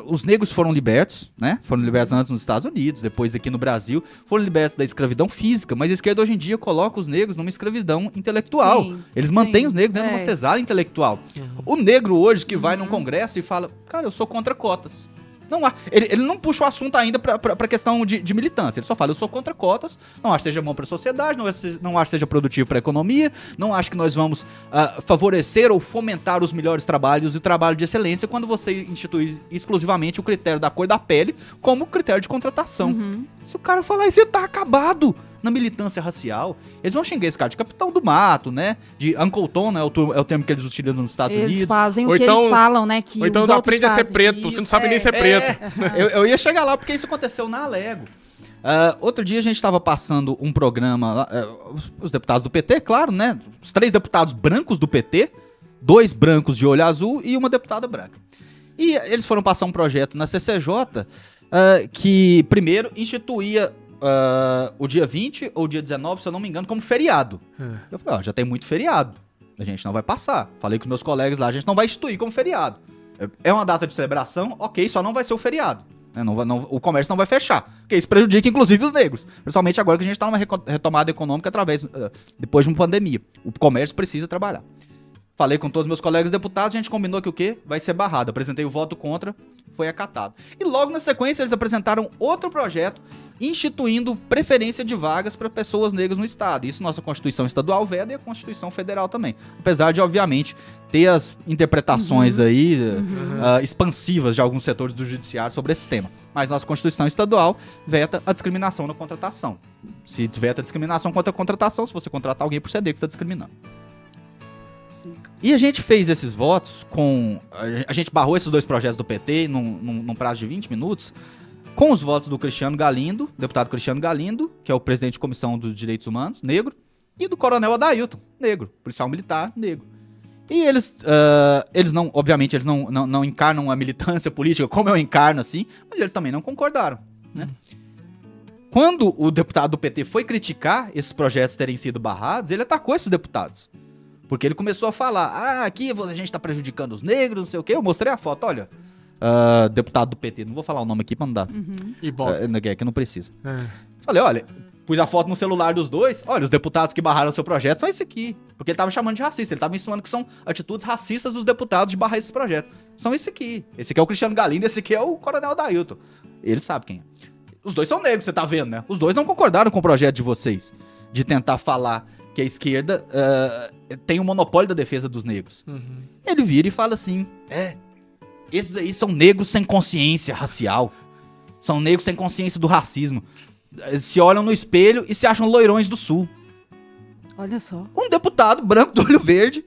C: os negros foram libertos, né? Foram libertos antes nos Estados Unidos, depois aqui no Brasil, foram libertos da escravidão física, mas a esquerda hoje em dia coloca os negros numa escravidão intelectual. Sim, eles mantêm os negros dentro de uma cesárea intelectual. O negro hoje que vai num congresso e fala, cara, eu sou contra cotas. Não há, ele não puxa o assunto ainda pra questão de militância. Ele só fala, eu sou contra cotas, não acho que seja bom pra sociedade, não acho que seja produtivo pra economia, não acho que nós vamos favorecer ou fomentar os melhores trabalhos e o trabalho de excelência quando você institui exclusivamente o critério da cor da pele como critério de contratação. Se o cara falar isso, ele tá acabado na militância racial. Eles vão xingar esse cara de capitão do mato, né? De Uncle Tom, né? É o termo que eles utilizam nos Estados Unidos.
A: Eles fazem o que eles falam, né? Que
B: ou então aprende a ser preto, você não sabe nem ser preto.
C: Eu ia chegar lá porque isso aconteceu na Alego. Outro dia a gente estava passando um programa lá, os deputados do PT, claro, né? Os 3 deputados brancos do PT, 2 brancos de olho azul e uma deputada branca. E eles foram passar um projeto na CCJ que primeiro instituía o dia 20 ou dia 19, se eu não me engano, como feriado. Eu falei, já tem muito feriado. A gente não vai passar. Falei com os meus colegas lá, a gente não vai instituir como feriado. É uma data de celebração, ok, só não vai ser o feriado. O comércio não vai fechar. Porque isso prejudica, inclusive, os negros. Principalmente agora que a gente está numa retomada econômica depois de uma pandemia. O comércio precisa trabalhar. Falei com todos os meus colegas deputados, a gente combinou que o quê? Vai ser barrado. Apresentei o voto contra, foi acatado. E logo na sequência eles apresentaram outro projeto instituindo preferência de vagas para pessoas negras no estado. Isso nossa Constituição Estadual veda e a Constituição Federal também. Apesar de, obviamente, ter as interpretações expansivas de alguns setores do judiciário sobre esse tema. Mas nossa Constituição Estadual veta a discriminação na contratação. Se veta a discriminação contra a contratação, se você contratar alguém por ser negro, você está discriminando. E a gente fez esses votos a gente barrou esses dois projetos do PT num prazo de 20 minutos, com os votos do Cristiano Galindo, deputado Cristiano Galindo, que é o presidente de Comissão dos Direitos Humanos, negro, e do coronel Adailton, negro, policial militar, negro. E eles não, obviamente, eles não encarnam a militância política como eu encarno, assim, mas eles também não concordaram, né? Quando o deputado do PT foi criticar esses projetos terem sido barrados, ele atacou esses deputados. Porque ele começou a falar, aqui a gente tá prejudicando os negros, não sei o quê. Eu mostrei a foto, olha, deputado do PT, não vou falar o nome aqui pra não dar.
B: E bom.
C: Que não precisa. Falei, olha, pus a foto no celular dos dois, olha, os deputados que barraram o seu projeto são esse aqui. Porque ele tava chamando de racista, ele tava insinuando que são atitudes racistas dos deputados de barrar esses projetos. São esse aqui. Esse aqui é o Cristiano Galindo, esse aqui é o coronel Adailton. Ele sabe quem é. Os dois são negros, você tá vendo, né? Os dois não concordaram com o projeto de vocês, de tentar falar que a esquerda tem o monopólio da defesa dos negros. Ele vira e fala assim, esses aí são negros sem consciência racial. São negros sem consciência do racismo. Se olham no espelho e se acham loirões do sul.
A: Olha só.
C: Um deputado branco do olho verde,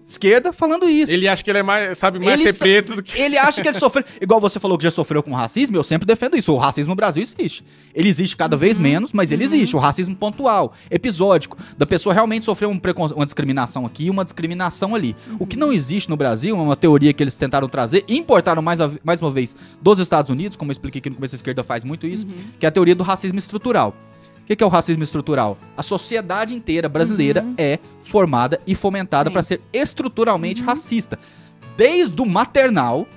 C: esquerda, falando isso.
B: Ele acha que ele sabe mais ser preto do que...
C: Ele acha que ele sofreu... Igual você falou que já sofreu com racismo, eu sempre defendo isso. O racismo no Brasil existe. Ele existe cada vez menos, mas ele existe. O racismo pontual, episódico, da pessoa realmente sofrer uma discriminação aqui e uma discriminação ali. O que não existe no Brasil, uma teoria que eles tentaram trazer e importaram mais uma vez dos Estados Unidos, como eu expliquei aqui no começo, a esquerda faz muito isso, que é a teoria do racismo estrutural. O que é o racismo estrutural? A sociedade inteira brasileira é formada e fomentada para ser estruturalmente racista. Desde o maternal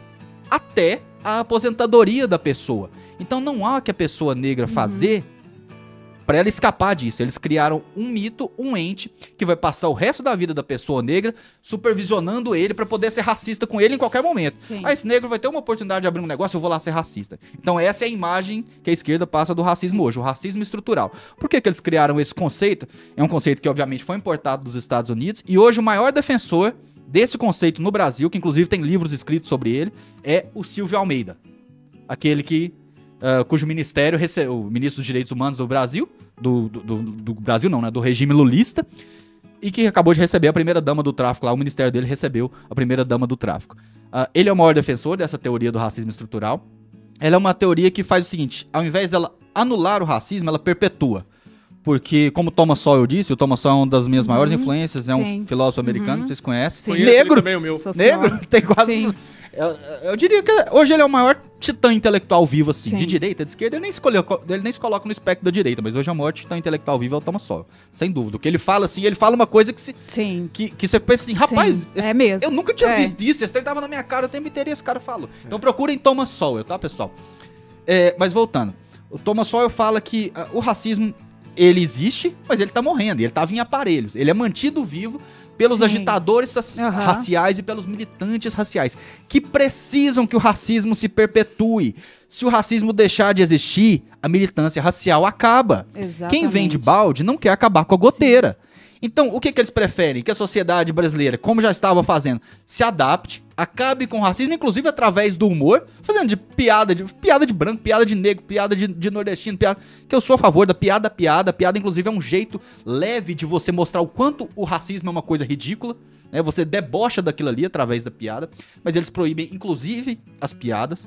C: até a aposentadoria da pessoa. Então não há o que a pessoa negra fazer para ela escapar disso. Eles criaram um mito, um ente, que vai passar o resto da vida da pessoa negra supervisionando ele para poder ser racista com ele em qualquer momento. Esse negro vai ter uma oportunidade de abrir um negócio, eu vou lá ser racista. Então essa é a imagem que a esquerda passa do racismo hoje, o racismo estrutural. Por que eles criaram esse conceito? É um conceito que obviamente foi importado dos Estados Unidos e hoje o maior defensor desse conceito no Brasil, que inclusive tem livros escritos sobre ele, é o Silvio Almeida. Aquele que... cujo ministério, o ministro dos Direitos Humanos do Brasil, do Brasil não, né, do regime lulista, e que acabou de receber a primeira-dama do tráfico lá, o ministério dele recebeu a primeira-dama do tráfico. Ele é o maior defensor dessa teoria do racismo estrutural. Ela é uma teoria que faz o seguinte, ao invés dela anular o racismo, ela perpetua. Porque, como Thomas Sowell disse, o Thomas Sowell é uma das minhas maiores influências, é um filósofo americano que vocês conhecem.
B: Negro, também, o meu.
C: Negro, tem quase... Eu diria que hoje ele é o maior titã intelectual vivo, assim, de direita, de esquerda. Ele nem se coloca no espectro da direita, mas hoje é o maior titã intelectual vivo é o Thomas Sowell. Sem dúvida. O que ele fala, assim, ele fala uma coisa que você pensa assim, rapaz,
A: mesmo.
C: Eu nunca tinha visto isso, esse trem tava na minha cara, o tempo inteiro esse cara falou. Então procurem Thomas Sowell, tá, pessoal? Mas voltando, o Thomas Sowell fala que o racismo, ele existe, mas ele tá morrendo, ele tava em aparelhos. Ele é mantido vivo pelos agitadores raciais e pelos militantes raciais, que precisam que o racismo se perpetue. Se o racismo deixar de existir, a militância racial acaba.
A: Exatamente.
C: Quem vem de balde não quer acabar com a goteira. Então, o que eles preferem? Que a sociedade brasileira, como já estava fazendo, se adapte, acabe com o racismo, inclusive através do humor, fazendo piada de branco, piada de negro, piada de nordestino, piada... Que eu sou a favor da piada. Piada, inclusive, é um jeito leve de você mostrar o quanto o racismo é uma coisa ridícula, né? Você debocha daquilo ali através da piada, mas eles proíbem, inclusive, as piadas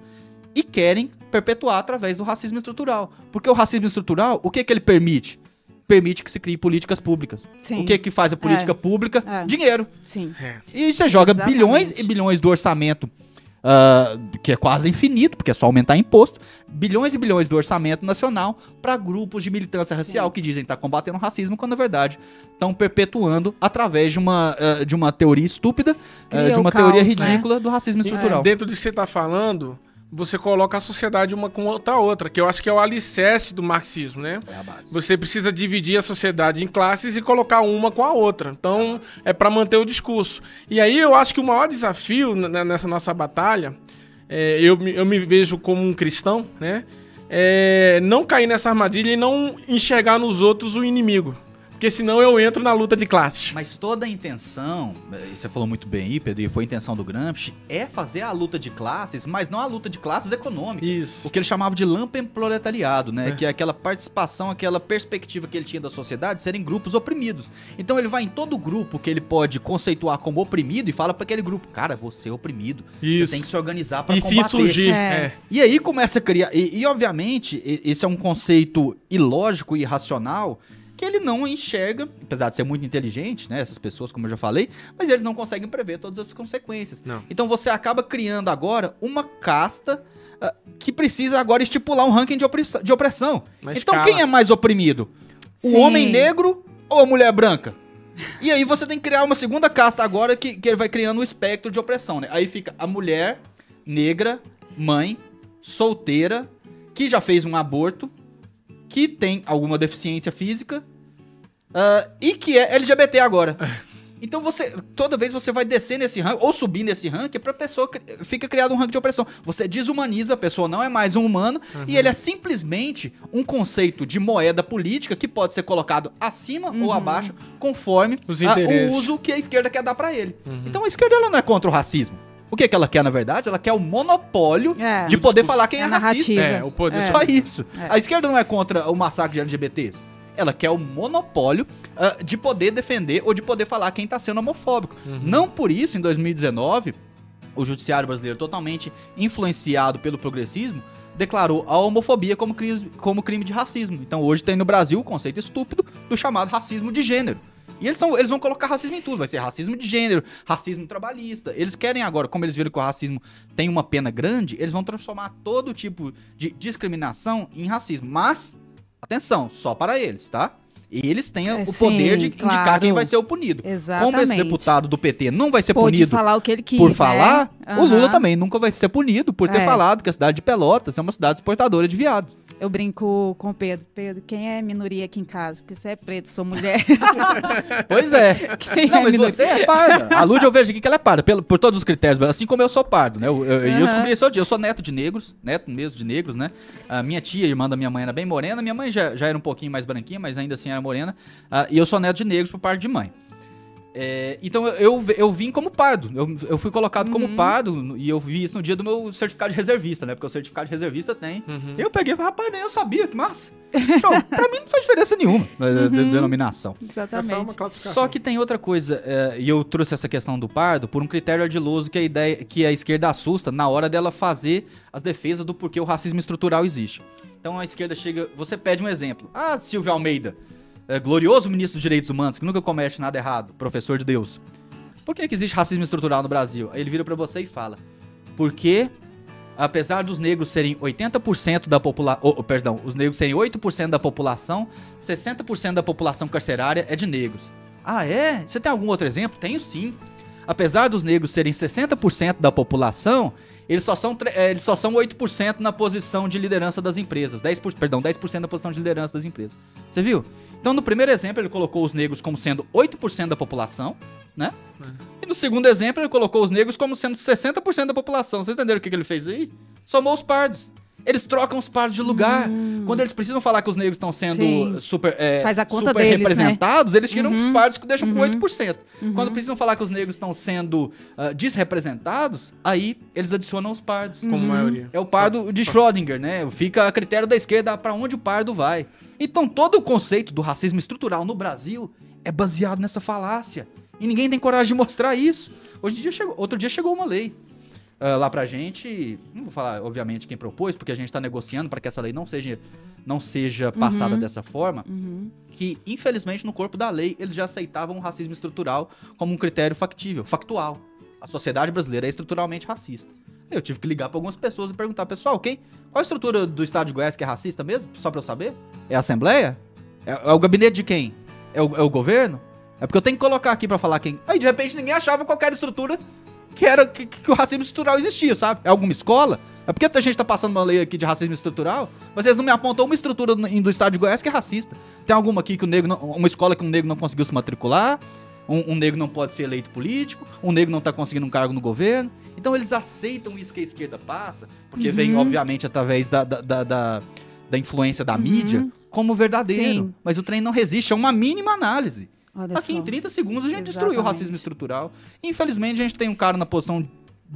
C: e querem perpetuar através do racismo estrutural. Porque o racismo estrutural, o que ele permite? Permite que se crie políticas públicas. O que faz a política pública? Dinheiro.
A: Sim.
C: E você joga bilhões e bilhões do orçamento que é quase infinito, porque é só aumentar imposto, bilhões e bilhões do orçamento nacional para grupos de militância racial que dizem estar combatendo o racismo, quando na verdade estão perpetuando através de uma teoria estúpida, de uma teoria ridícula do racismo estrutural.
B: Dentro do que você está falando, você coloca a sociedade uma com a outra, que eu acho que é o alicerce do marxismo, né?
C: É a base.
B: Você precisa dividir a sociedade em classes e colocar uma com a outra. Então, é para manter o discurso. E aí eu acho que o maior desafio nessa nossa batalha, eu me vejo como um cristão, né? É não cair nessa armadilha e não enxergar nos outros o inimigo. Porque senão eu entro na luta de classes.
C: Mas toda a intenção, e você falou muito bem aí, Pedro, e foi a intenção do Gramsci, é fazer a luta de classes, mas não a luta de classes econômicas.
B: Isso.
C: O que ele chamava de lumpenproletariado, né? Que é aquela participação, aquela perspectiva que ele tinha da sociedade serem grupos oprimidos. Então ele vai em todo grupo que ele pode conceituar como oprimido e fala pra aquele grupo, cara, você é oprimido.
B: Isso.
C: Você tem que se organizar pra
B: e
C: combater.
B: se surgir.
C: E aí começa a criar... E obviamente, esse é um conceito ilógico e irracional que ele não enxerga, apesar de ser muito inteligente, né, essas pessoas, como eu já falei, mas eles não conseguem prever todas as consequências.
B: Não.
C: Então você acaba criando agora uma casta que precisa agora estipular um ranking de opressão. Então quem é mais oprimido? O homem negro ou a mulher branca? E aí você tem que criar uma segunda casta agora que ele vai criando um espectro de opressão, né? Aí fica a mulher negra, mãe, solteira, que já fez um aborto, que tem alguma deficiência física e que é LGBT agora. Então toda vez você vai descer nesse ranking, ou subir nesse ranking, pra pessoa fica criado um ranking de opressão. Você desumaniza, a pessoa não é mais um humano, e ele é simplesmente um conceito de moeda política que pode ser colocado acima ou abaixo, conforme o uso que a esquerda quer dar pra ele. Então a esquerda ela não é contra o racismo. O que ela quer, na verdade? Ela quer o monopólio de poder falar quem é racista.
B: O poder.
C: Só isso. A esquerda não é contra o massacre de LGBTs. Ela quer o monopólio de poder defender ou de poder falar quem tá sendo homofóbico. Não por isso, em 2019, o judiciário brasileiro, totalmente influenciado pelo progressismo, declarou a homofobia como crime de racismo. Então hoje tem no Brasil o conceito estúpido do chamado racismo de gênero. E eles vão colocar racismo em tudo, vai ser racismo de gênero, racismo trabalhista. Eles querem agora, como eles viram que o racismo tem uma pena grande, eles vão transformar todo tipo de discriminação em racismo. Mas, atenção, só para eles, tá? E eles têm o poder de indicar quem vai ser o punido.
A: Exatamente.
C: Como esse deputado do PT não vai ser punido
A: falar o que ele quis,
C: por falar, o Lula também nunca vai ser punido por ter falado que a cidade de Pelotas é uma cidade exportadora de viados.
A: Eu brinco com o Pedro. Pedro, quem é minoria aqui em casa? Porque você é preto, sou mulher.
C: Pois é. Não, mas você é parda. A Lúdia, eu vejo aqui que ela é parda, por todos os critérios, assim como eu sou pardo, né? Eu descobri isso dia. Eu sou neto de negros, neto mesmo de negros, né? A minha tia, irmã da minha mãe, era bem morena. Minha mãe já era um pouquinho mais branquinha, mas ainda assim era morena. E eu sou neto de negros por parte de mãe. Então eu vim como pardo, eu fui colocado como pardo e eu vi isso no dia do meu certificado de reservista, né? Porque o certificado de reservista tem. Eu peguei e falei, rapaz, nem eu sabia, que massa. Então, pra mim não faz diferença nenhuma de denominação.
A: Exatamente.
B: É só uma classificação.
C: Só que tem outra coisa, e eu trouxe essa questão do pardo por um critério ardiloso que a esquerda assusta na hora dela fazer as defesas do porquê o racismo estrutural existe. Então a esquerda chega, você pede um exemplo. Silvio Almeida. Glorioso ministro dos Direitos Humanos, que nunca comete nada errado, professor de Deus. Por que existe racismo estrutural no Brasil? Aí ele vira pra você e fala, porque apesar dos negros serem 80% da população, os negros serem 8% da população, 60% da população carcerária é de negros. Ah, é? Você tem algum outro exemplo? Tenho sim. Apesar dos negros serem 60% da população, eles só são 8% na posição de liderança das empresas. 10% da posição de liderança das empresas. Você viu? Então, no primeiro exemplo, ele colocou os negros como sendo 8% da população, né? E no segundo exemplo, ele colocou os negros como sendo 60% da população. Vocês entenderam o que ele fez aí? Somou os pardos. Eles trocam os pardos de lugar. Quando eles precisam falar que os negros estão sendo super
A: deles,
C: representados,
A: né?
C: eles tiram os pardos que deixam com 8%. Quando precisam falar que os negros estão sendo desrepresentados, aí eles adicionam os pardos.
B: Como maioria.
C: É o pardo de Schrödinger, né? Fica a critério da esquerda para onde o pardo vai. Então todo o conceito do racismo estrutural no Brasil é baseado nessa falácia. E ninguém tem coragem de mostrar isso. Outro dia chegou uma lei lá pra gente, não vou falar obviamente quem propôs, porque a gente tá negociando para que essa lei não seja passada dessa forma, que infelizmente no corpo da lei eles já aceitavam o racismo estrutural como um critério factual. A sociedade brasileira é estruturalmente racista. Eu tive que ligar para algumas pessoas e perguntar, pessoal, qual a estrutura do estado de Goiás que é racista mesmo? Só para eu saber? É a Assembleia? É o gabinete de quem? É o governo? É porque eu tenho que colocar aqui para falar quem... Aí, de repente, ninguém achava qualquer estrutura que o racismo estrutural existia, sabe? É alguma escola? É porque a gente tá passando uma lei aqui de racismo estrutural, mas vocês não me apontam uma estrutura do estado de Goiás que é racista. Tem alguma aqui que uma escola que um negro não conseguiu se matricular, um negro não pode ser eleito político, um negro não tá conseguindo um cargo no governo. Então eles aceitam isso que a esquerda passa, porque vem, obviamente, através da influência da mídia, como verdadeiro. Sim. Mas o trem não resiste, é uma mínima análise. Olha aqui só. Em 30 segundos a gente destruiu o racismo estrutural. Infelizmente a gente tem um cara na posição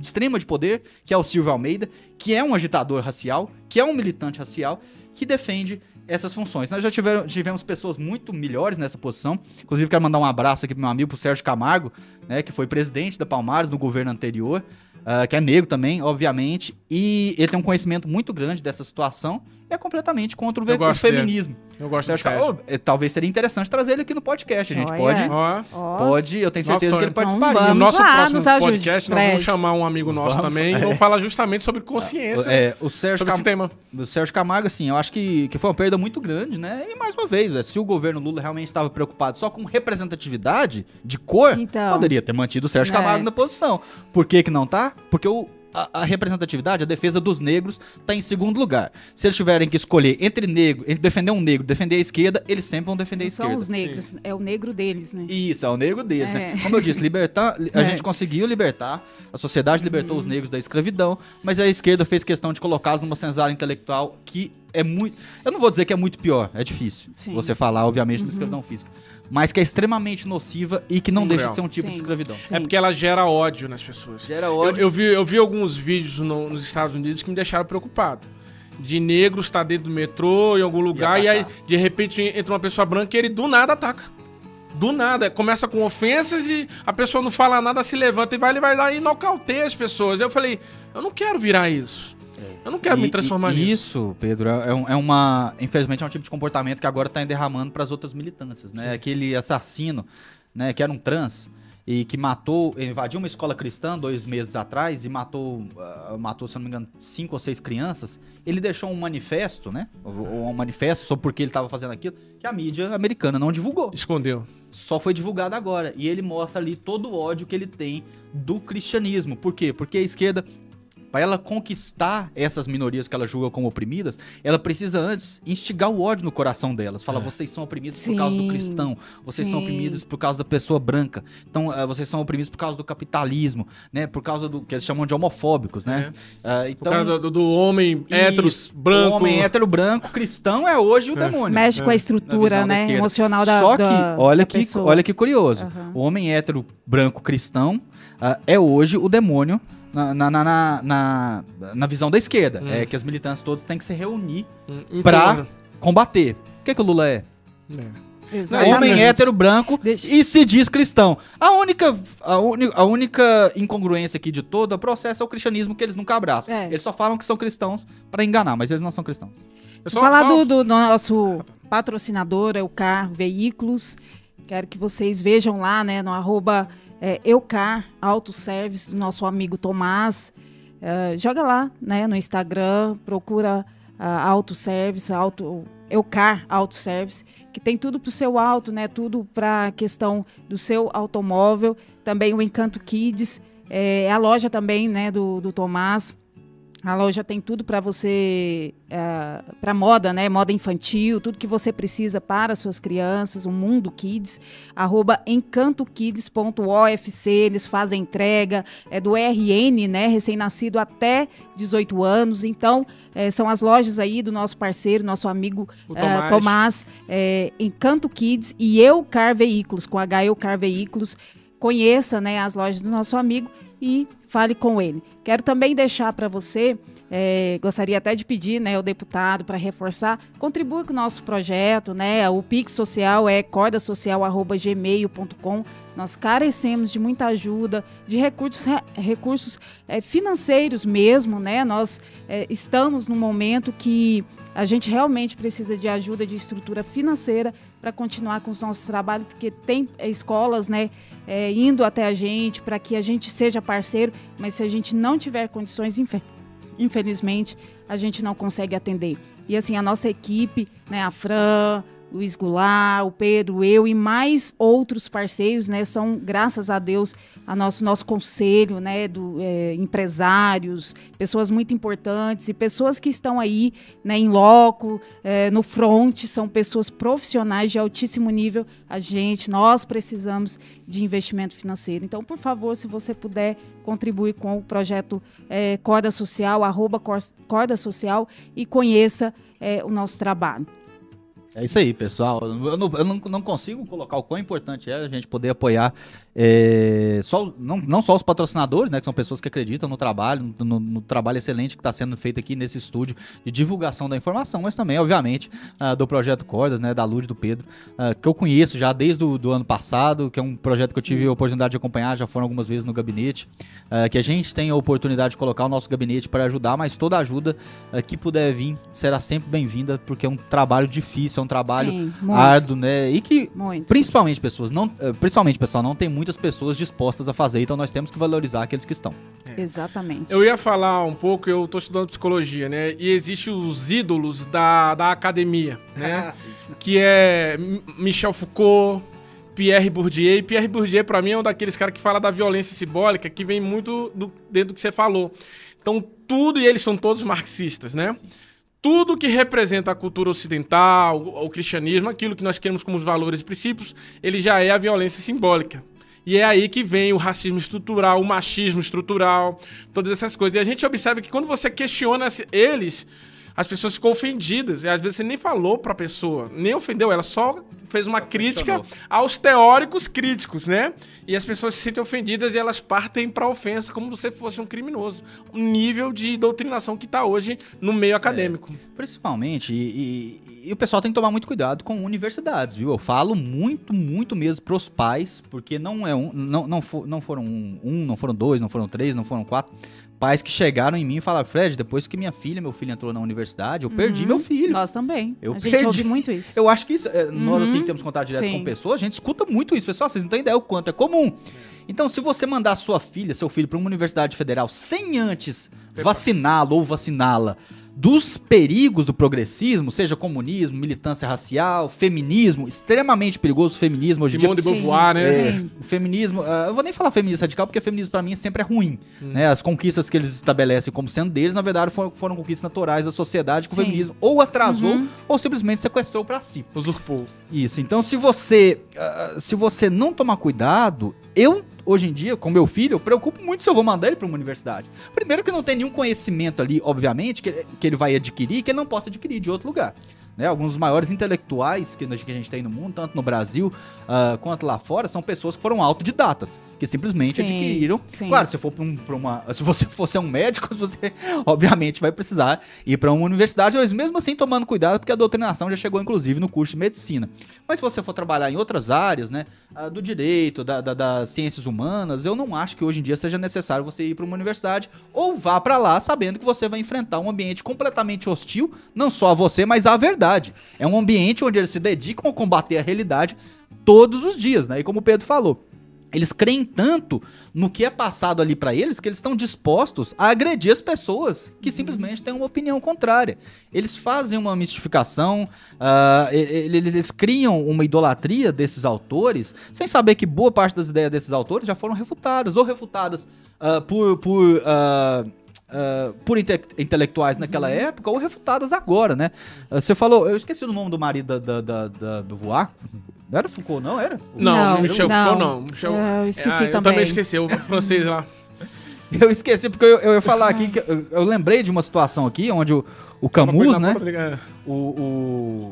C: extrema de poder, que é o Silvio Almeida, que é um agitador racial, que é um militante racial, que defende essas funções. Nós já tivemos pessoas muito melhores nessa posição. Inclusive quero mandar um abraço aqui pro meu amigo, pro Sérgio Camargo, né, que foi presidente da Palmares no governo anterior, que é negro também, obviamente, e ele tem um conhecimento muito grande dessa situação e é completamente contra o feminismo.
B: Eu gosto dele.
C: Talvez seria interessante trazer ele aqui no podcast. A gente pode, eu tenho certeza que ele participaria.
B: No nosso próximo podcast, nós vamos chamar um amigo nosso também e vamos falar justamente sobre consciência sobre esse tema.
C: O Sérgio Camargo, assim, eu acho que foi uma perda muito grande, né? E mais uma vez, se o governo Lula realmente estava preocupado só com representatividade de cor, poderia ter mantido o Sérgio Camargo na posição. Por que não tá? Porque a representatividade, a defesa dos negros está em segundo lugar. Se eles tiverem que escolher entre defender um negro, defender a esquerda, eles sempre vão defender a esquerda.
A: São os negros, sim. É o negro deles, né?
C: Isso, é o negro deles, né? Como eu disse, a gente conseguiu libertar, a sociedade libertou os negros da escravidão, mas a esquerda fez questão de colocá-los numa senzala intelectual que é muito... Eu não vou dizer que é muito pior, é difícil você falar, obviamente, da escravidão física, mas que é extremamente nociva e que não deixa de ser um tipo de escravidão.
B: É porque ela gera ódio nas pessoas.
C: Gera ódio.
B: Eu vi alguns vídeos nos Estados Unidos que me deixaram preocupado. De negros estar dentro do metrô, em algum lugar, e aí, de repente, entra uma pessoa branca e ele do nada ataca. Do nada. Começa com ofensas e a pessoa não fala nada, se levanta e vai lá e nocauteia as pessoas. Eu falei, eu não quero virar isso. Eu não quero me transformar nisso.
C: Isso, Pedro, infelizmente é um tipo de comportamento que agora está derramando para as outras militâncias, né? Sim. Aquele assassino, né, que era um trans e que invadiu uma escola cristã 2 meses atrás e matou, se não me engano, 5 ou 6 crianças. Ele deixou um manifesto, né? Um manifesto sobre por que ele estava fazendo aquilo, que a mídia americana não divulgou.
B: Escondeu.
C: Só foi divulgado agora. E ele mostra ali todo o ódio que ele tem do cristianismo. Por quê? Porque a esquerda, para ela conquistar essas minorias que ela julga como oprimidas, ela precisa antes instigar o ódio no coração delas. Fala, vocês são oprimidos por causa do cristão, vocês são oprimidos por causa da pessoa branca, então vocês são oprimidos por causa do capitalismo, né? Por causa do que eles chamam de homofóbicos, né?
B: Então, por causa do homem hétero branco. O
C: homem hétero branco cristão é hoje o demônio.
A: Mexe com a estrutura, né? Emocional da
C: Só que,
A: pessoa.
C: olha que curioso. O homem hétero branco cristão é hoje o demônio na visão da esquerda. É que as militâncias todas têm que se reunir pra combater. O que o Lula é? Homem hétero branco e se diz cristão. A única incongruência aqui de todo o processo é o cristianismo, que eles nunca abraçam. Eles só falam que são cristãos pra enganar, mas eles não são cristãos.
A: Vou falar do nosso patrocinador, Eucar Veículos. Quero que vocês vejam lá, né, no @Eucar Autoservice, do nosso amigo Tomás. Joga lá, né, no Instagram, procura Eucar Autoservice, que tem tudo para o seu auto, né, tudo para a questão do seu automóvel. Também o Encanto Kids, a loja também, né, do Tomás. A loja tem tudo para você, para moda, né? Moda infantil, tudo que você precisa para suas crianças, o Mundo Kids, @encantokids.ofc, eles fazem entrega, do RN, né? Recém-nascido até 18 anos. Então, são as lojas aí do nosso parceiro, nosso amigo Tomás, Encanto Kids e Eucar Veículos, com Eucar Veículos. Conheça, né, as lojas do nosso amigo e fale com ele. Quero também deixar para você gostaria até de pedir, né, ao deputado para reforçar, contribui com o nosso projeto, né? O Pix Social é cordasocial@gmail.com. Nós carecemos de muita ajuda, de recursos financeiros mesmo, né? Nós estamos num momento que a gente realmente precisa de ajuda de estrutura financeira para continuar com os nossos trabalhos, porque tem escolas, né, indo até a gente para que a gente seja parceiro, mas se a gente não tiver condições, infelizmente, a gente não consegue atender. E assim, a nossa equipe, né, a Fran, Luiz Goulart, o Pedro, eu e mais outros parceiros, né, são, graças a Deus, nosso conselho, né, empresários, pessoas muito importantes e pessoas que estão aí, né, em loco, no front, são pessoas profissionais de altíssimo nível. Nós precisamos de investimento financeiro. Então, por favor, se você puder contribuir com o projeto Corda Social, @Corda Social, e conheça o nosso trabalho.
C: É isso aí, pessoal. Eu não consigo colocar o quão importante é a gente poder apoiar não só os patrocinadores, né, que são pessoas que acreditam no trabalho, no trabalho excelente que está sendo feito aqui nesse estúdio de divulgação da informação, mas também, obviamente, do Projeto Cordas, né, da Lud e do Pedro, que eu conheço já desde o ano passado, que é um projeto que eu tive a oportunidade de acompanhar, já foram algumas vezes no gabinete, que a gente tem a oportunidade de colocar o nosso gabinete para ajudar, mas toda ajuda que puder vir será sempre bem-vinda, porque é um trabalho difícil, é um trabalho árduo, né, e que, principalmente, pessoal, não tem muitas pessoas dispostas a fazer, então nós temos que valorizar aqueles que estão.
A: Exatamente.
B: Eu ia falar um pouco, eu tô estudando psicologia, né, e existem os ídolos da academia, né, que é Michel Foucault, Pierre Bourdieu. E Pierre Bourdieu, pra mim, é um daqueles caras que fala da violência simbólica, que vem muito dentro do que você falou. Então, e eles são todos marxistas, né? Tudo que representa a cultura ocidental, o cristianismo, aquilo que nós queremos como os valores e princípios, ele já é a violência simbólica. E é aí que vem o racismo estrutural, o machismo estrutural, todas essas coisas. E a gente observa que quando você questiona eles, as pessoas ficam ofendidas. E às vezes você nem falou pra pessoa, nem ofendeu, ela só fez uma crítica aos teóricos críticos, né? E as pessoas se sentem ofendidas e elas partem pra ofensa como se fosse um criminoso. Um nível de doutrinação que tá hoje no meio acadêmico.
C: Principalmente, e o pessoal tem que tomar muito cuidado com universidades, viu? Eu falo muito mesmo pros pais, porque não foram não foram 2, não foram 3, não foram 4... pais que chegaram em mim e falaram: Fred, depois que meu filho entrou na universidade, eu perdi meu filho.
A: Nós também. A gente ouve muito isso.
C: Eu acho que isso, nós assim que temos contato direto com pessoas, a gente escuta muito isso. Pessoal, vocês não têm ideia o quanto é comum. Então, se você mandar seu filho para uma universidade federal sem antes vaciná-lo ou vaciná-la dos perigos do progressismo, seja comunismo, militância racial, feminismo, extremamente perigoso o feminismo hoje em dia.
B: Simone de Beauvoir, né?
C: O feminismo, eu vou nem falar feminismo radical, porque feminismo pra mim sempre é ruim, né? As conquistas que eles estabelecem como sendo deles, na verdade, foram conquistas naturais da sociedade, que o feminismo ou atrasou ou simplesmente sequestrou pra si.
B: Usurpou.
C: Isso, então se você não tomar cuidado, hoje em dia, com meu filho, eu preocupo muito se eu vou mandar ele para uma universidade. Primeiro que não tem nenhum conhecimento ali, obviamente, que ele vai adquirir, que ele não possa adquirir de outro lugar. Né? Alguns dos maiores intelectuais que a gente tem no mundo, tanto no Brasil quanto lá fora, são pessoas que foram autodidatas, que simplesmente adquiriram. Claro, se você fosse um médico, você obviamente vai precisar ir para uma universidade, mas mesmo assim tomando cuidado, porque a doutrinação já chegou inclusive no curso de medicina. Mas se você for trabalhar em outras áreas, né, do direito, das ciências humanas, eu não acho que hoje em dia seja necessário você ir para uma universidade ou vá para lá sabendo que você vai enfrentar um ambiente completamente hostil, não só a você, mas à verdade. É um ambiente onde eles se dedicam a combater a realidade todos os dias, né? E como o Pedro falou, eles creem tanto no que é passado ali pra eles que eles estão dispostos a agredir as pessoas que simplesmente têm uma opinião contrária. Eles fazem uma mistificação, eles criam uma idolatria desses autores, sem saber que boa parte das ideias desses autores já foram refutadas, ou refutadas por intelectuais naquela época, ou refutadas agora, né? Você falou, eu esqueci o nome do marido do Voar. Não era Foucault, não? Era?
B: Não, Michel Foucault não. Michel,
A: eu esqueci também.
B: Eu também esqueci, o francês lá.
C: Eu esqueci, porque eu ia falar aqui, que eu lembrei de uma situação aqui, onde o Camus, né? O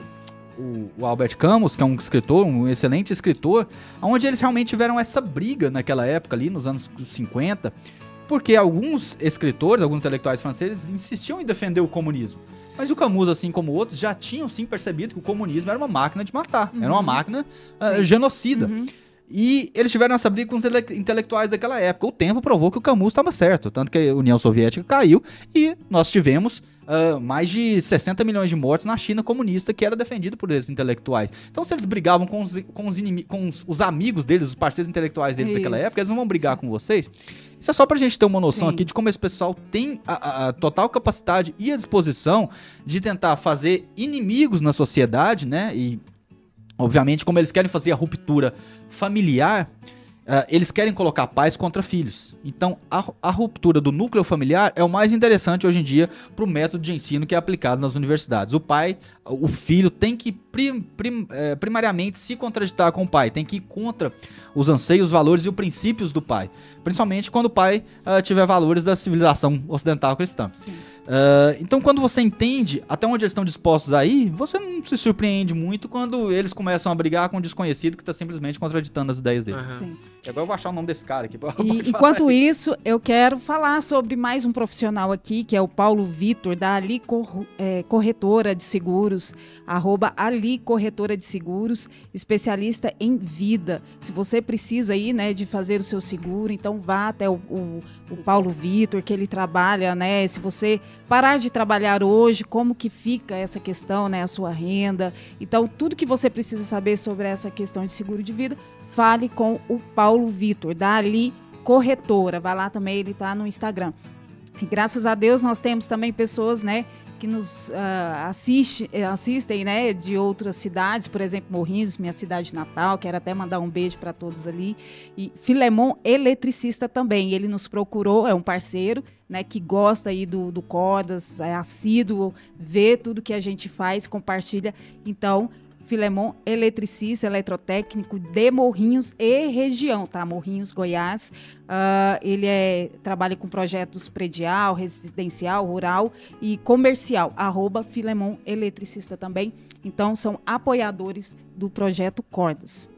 C: Albert Camus, que é um escritor, um excelente escritor, onde eles realmente tiveram essa briga naquela época ali, nos anos 50, porque alguns escritores, alguns intelectuais franceses insistiam em defender o comunismo. Mas o Camus, assim como outros, já tinham sim percebido que o comunismo era uma máquina de matar, era uma máquina genocida. E eles tiveram essa briga com os intelectuais daquela época. O tempo provou que o Camus estava certo, tanto que a União Soviética caiu e nós tivemos mais de 60 milhões de mortes na China comunista, que era defendido por esses intelectuais. Então, se eles brigavam com os amigos deles, os parceiros intelectuais deles daquela época, eles não vão brigar com vocês. Isso é só pra gente ter uma noção aqui de como esse pessoal tem a total capacidade e a disposição de tentar fazer inimigos na sociedade, né? E, obviamente, como eles querem fazer a ruptura familiar, eles querem colocar pais contra filhos. Então, a ruptura do núcleo familiar é o mais interessante hoje em dia para o método de ensino que é aplicado nas universidades. O filho tem que primariamente se contraditar com o pai, tem que ir contra os anseios, os valores e os princípios do pai. Principalmente quando o pai tiver valores da civilização ocidental cristã. Então, quando você entende até onde eles estão dispostos a ir, você não se surpreende muito quando eles começam a brigar com um desconhecido que está simplesmente contraditando as ideias deles. Agora eu vou achar o nome desse cara aqui.
A: Enquanto isso, eu quero falar sobre mais um profissional aqui, que é o Paulo Vitor, da Ali Corretora de Seguros, @Ali Corretora de Seguros, especialista em vida. Se você precisa aí, né, de fazer o seu seguro, então vá até o Paulo Vitor, que ele trabalha, né, se você parar de trabalhar hoje, como que fica essa questão, né, a sua renda. Então, tudo que você precisa saber sobre essa questão de seguro de vida, fale com o Paulo Vitor, da Ali Corretora. Vai lá também, ele está no Instagram. E graças a Deus nós temos também pessoas, né, que nos assistem, né, de outras cidades, por exemplo, Morrinhos, minha cidade natal. Quero até mandar um beijo para todos ali. E Filemon Eletricista também, ele nos procurou, é um parceiro, né, que gosta aí do Cordas, é assíduo, vê tudo que a gente faz, compartilha. Então, Filemon Eletricista, eletrotécnico de Morrinhos e região, tá? Morrinhos, Goiás. Ele trabalha com projetos predial, residencial, rural e comercial. @Filemon Eletricista também. Então, são apoiadores do projeto Cordas.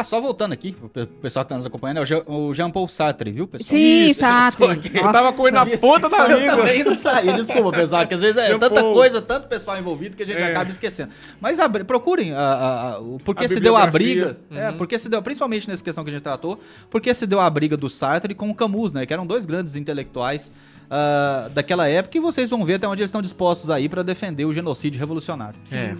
C: Só voltando aqui, o pessoal que está nos acompanhando, é o Jean-Paul Sartre, viu, pessoal?
A: Sim, Sartre.
B: Eu tava com ele na ponta da língua.
C: Eu também não saí, desculpa, pessoal, que às vezes é tanta coisa, tanto pessoal envolvido que a gente acaba esquecendo. Mas procurem o porquê se deu a briga, porque se deu, principalmente nessa questão que a gente tratou, porque se deu a briga do Sartre com o Camus, né, que eram dois grandes intelectuais daquela época, e vocês vão ver até onde eles estão dispostos a ir para defender o genocídio revolucionário.
A: Sim.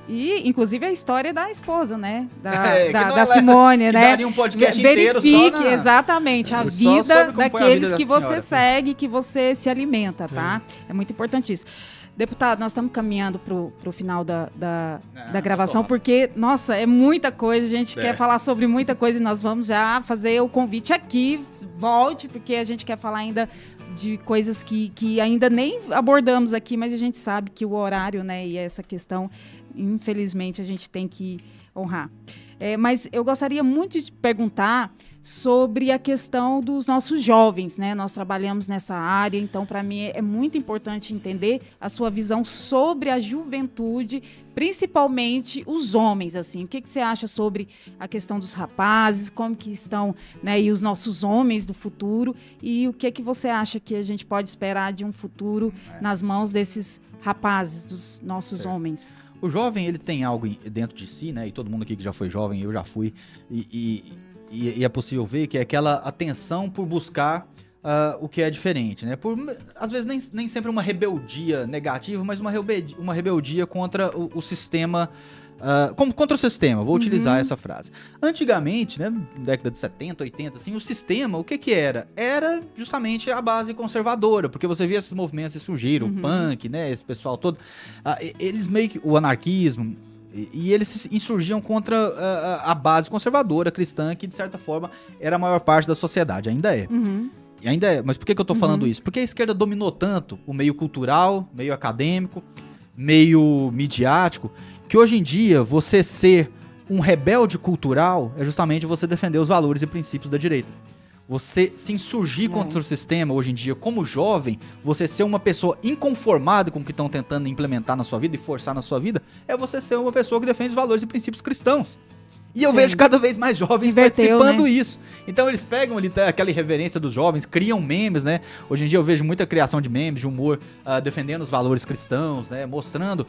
A: E, inclusive, a história da esposa, né? Da Simone, né?
C: Daria um podcast
A: Verifique
C: inteiro
A: exatamente a vida daqueles que você segue, que você se alimenta, tá? É muito importante isso. Deputado, nós estamos caminhando para o final da gravação, porque, nossa, é muita coisa, a gente quer falar sobre muita coisa e nós vamos já fazer o convite aqui, volte, porque a gente quer falar ainda de coisas que ainda nem abordamos aqui, mas a gente sabe que o horário, né, e essa questão, infelizmente, a gente tem que honrar. Mas eu gostaria muito de perguntar sobre a questão dos nossos jovens, né? Nós trabalhamos nessa área, então, para mim, é muito importante entender a sua visão sobre a juventude, principalmente os homens, assim. O que você acha sobre a questão dos rapazes, como que estão, né, e os nossos homens do futuro, e o que você acha que a gente pode esperar de um futuro nas mãos desses rapazes, dos nossos homens?
C: O jovem, ele tem algo dentro de si, né? E todo mundo aqui que já foi jovem, eu já fui, e é possível ver que é aquela atenção por buscar o que é diferente, né? Às vezes nem sempre uma rebeldia negativa, mas uma rebeldia contra o sistema, contra o sistema, vou utilizar essa frase. Antigamente, né, na década de 70, 80, assim, o sistema, o que era? Era justamente a base conservadora, porque você via esses movimentos que surgiram, o punk, né, esse pessoal todo, eles meio que, o anarquismo, e eles se insurgiam contra a base conservadora cristã, que de certa forma era a maior parte da sociedade, ainda é. E ainda é, mas por que eu tô falando isso? Porque a esquerda dominou tanto o meio cultural, meio acadêmico, meio midiático, que hoje em dia você ser um rebelde cultural é justamente você defender os valores e princípios da direita. Você se insurgir contra o sistema hoje em dia como jovem, você ser uma pessoa inconformada com o que estão tentando implementar na sua vida e forçar na sua vida, é você ser uma pessoa que defende os valores e princípios cristãos. E eu vejo cada vez mais jovens participando disso. Então eles pegam ali aquela irreverência dos jovens, criam memes, né? Hoje em dia eu vejo muita criação de memes, de humor, defendendo os valores cristãos, né? Mostrando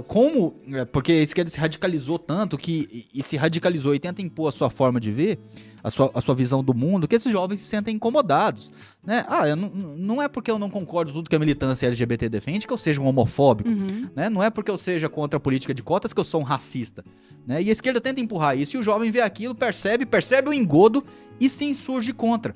C: como... Porque a esquerda se radicalizou tanto e se radicalizou e tenta impor a sua forma de ver, a sua visão do mundo, que esses jovens se sentem incomodados, né? Não é porque eu não concordo com tudo que a militância LGBT defende que eu seja um homofóbico, né? Não é porque eu seja contra a política de cotas que eu sou um racista, né? E a esquerda tenta empurrar isso e o jovem vê aquilo, percebe o engodo e se insurge contra.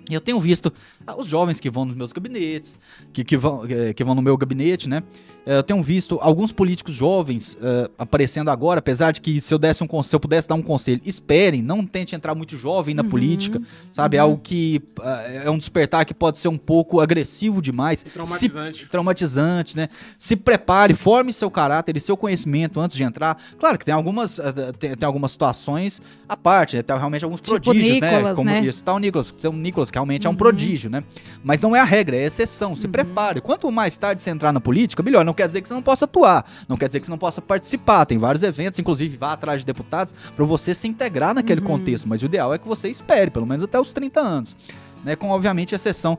C: E eu tenho visto os jovens que vão nos meus gabinetes, que vão no meu gabinete, né? Eu tenho visto alguns políticos jovens aparecendo agora, apesar de que se eu pudesse dar um conselho, esperem, não tente entrar muito jovem na política, sabe? É algo que é um despertar que pode ser um pouco agressivo demais. Traumatizante, né? Se prepare, forme seu caráter e seu conhecimento antes de entrar. Claro que tem algumas situações à parte, né? Tem realmente alguns prodígios, Nicolas, né? Como isso. Tá o Nicolas, que realmente é um prodígio, né? Mas não é a regra, é a exceção. Se prepare. Quanto mais tarde você entrar na política, melhor. Não quer dizer que você não possa atuar, não quer dizer que você não possa participar. Tem vários eventos, inclusive vá atrás de deputados para você se integrar naquele contexto. Mas o ideal é que você espere, pelo menos até os 30 anos. Né, com, obviamente, exceção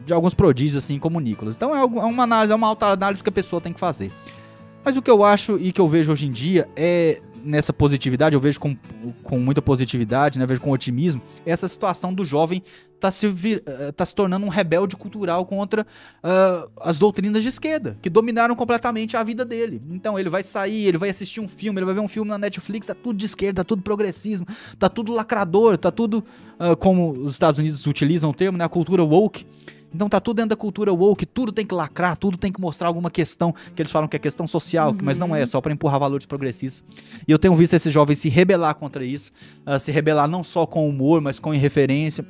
C: de alguns prodígios, assim como o Nicolas. Então é uma análise, é uma autoanálise que a pessoa tem que fazer. Mas o que eu acho e que eu vejo hoje em dia é, nessa positividade, eu vejo com muita positividade, né, vejo com otimismo, essa situação do jovem tá se tornando um rebelde cultural contra as doutrinas de esquerda, que dominaram completamente a vida dele. Então ele vai sair, ele vai assistir um filme, ele vai ver um filme na Netflix, tá tudo de esquerda, tá tudo progressismo, tá tudo lacrador, tá tudo, como os Estados Unidos utilizam o termo, né, a cultura woke. Então tá tudo dentro da cultura woke, tudo tem que lacrar, tudo tem que mostrar alguma questão, que eles falam que é questão social, mas não é só pra empurrar valores progressistas. E eu tenho visto esses jovens se rebelar contra isso, se rebelar não só com humor, mas com irreverência,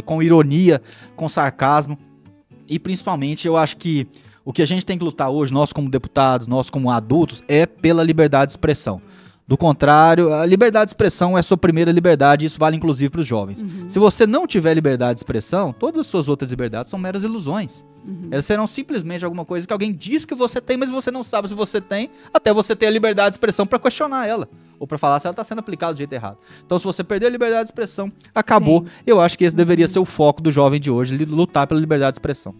C: com ironia, com sarcasmo. E principalmente eu acho que o que a gente tem que lutar hoje, nós como deputados, nós como adultos, é pela liberdade de expressão. Do contrário, a liberdade de expressão é a sua primeira liberdade, e isso vale inclusive para os jovens. Se você não tiver liberdade de expressão, todas as suas outras liberdades são meras ilusões. Elas serão simplesmente alguma coisa que alguém diz que você tem, mas você não sabe se você tem, até você ter a liberdade de expressão para questionar ela, ou para falar se ela está sendo aplicada do jeito errado. Então, se você perder a liberdade de expressão, acabou. Sim. Eu acho que esse deveria ser o foco do jovem de hoje, lutar pela liberdade de expressão.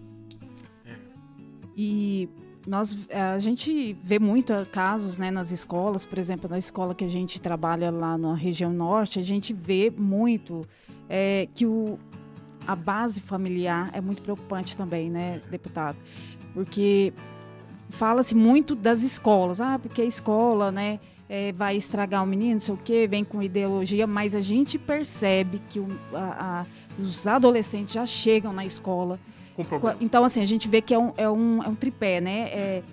A: E... a gente vê muito casos, né, nas escolas, por exemplo, na escola que a gente trabalha lá na região norte, a gente vê muito que a base familiar é muito preocupante também, né, deputado? Porque fala-se muito das escolas, porque a escola, né, vai estragar o menino, não sei o quê, vem com ideologia, mas a gente percebe que os adolescentes já chegam na escola. Então, assim, a gente vê que é um tripé, né?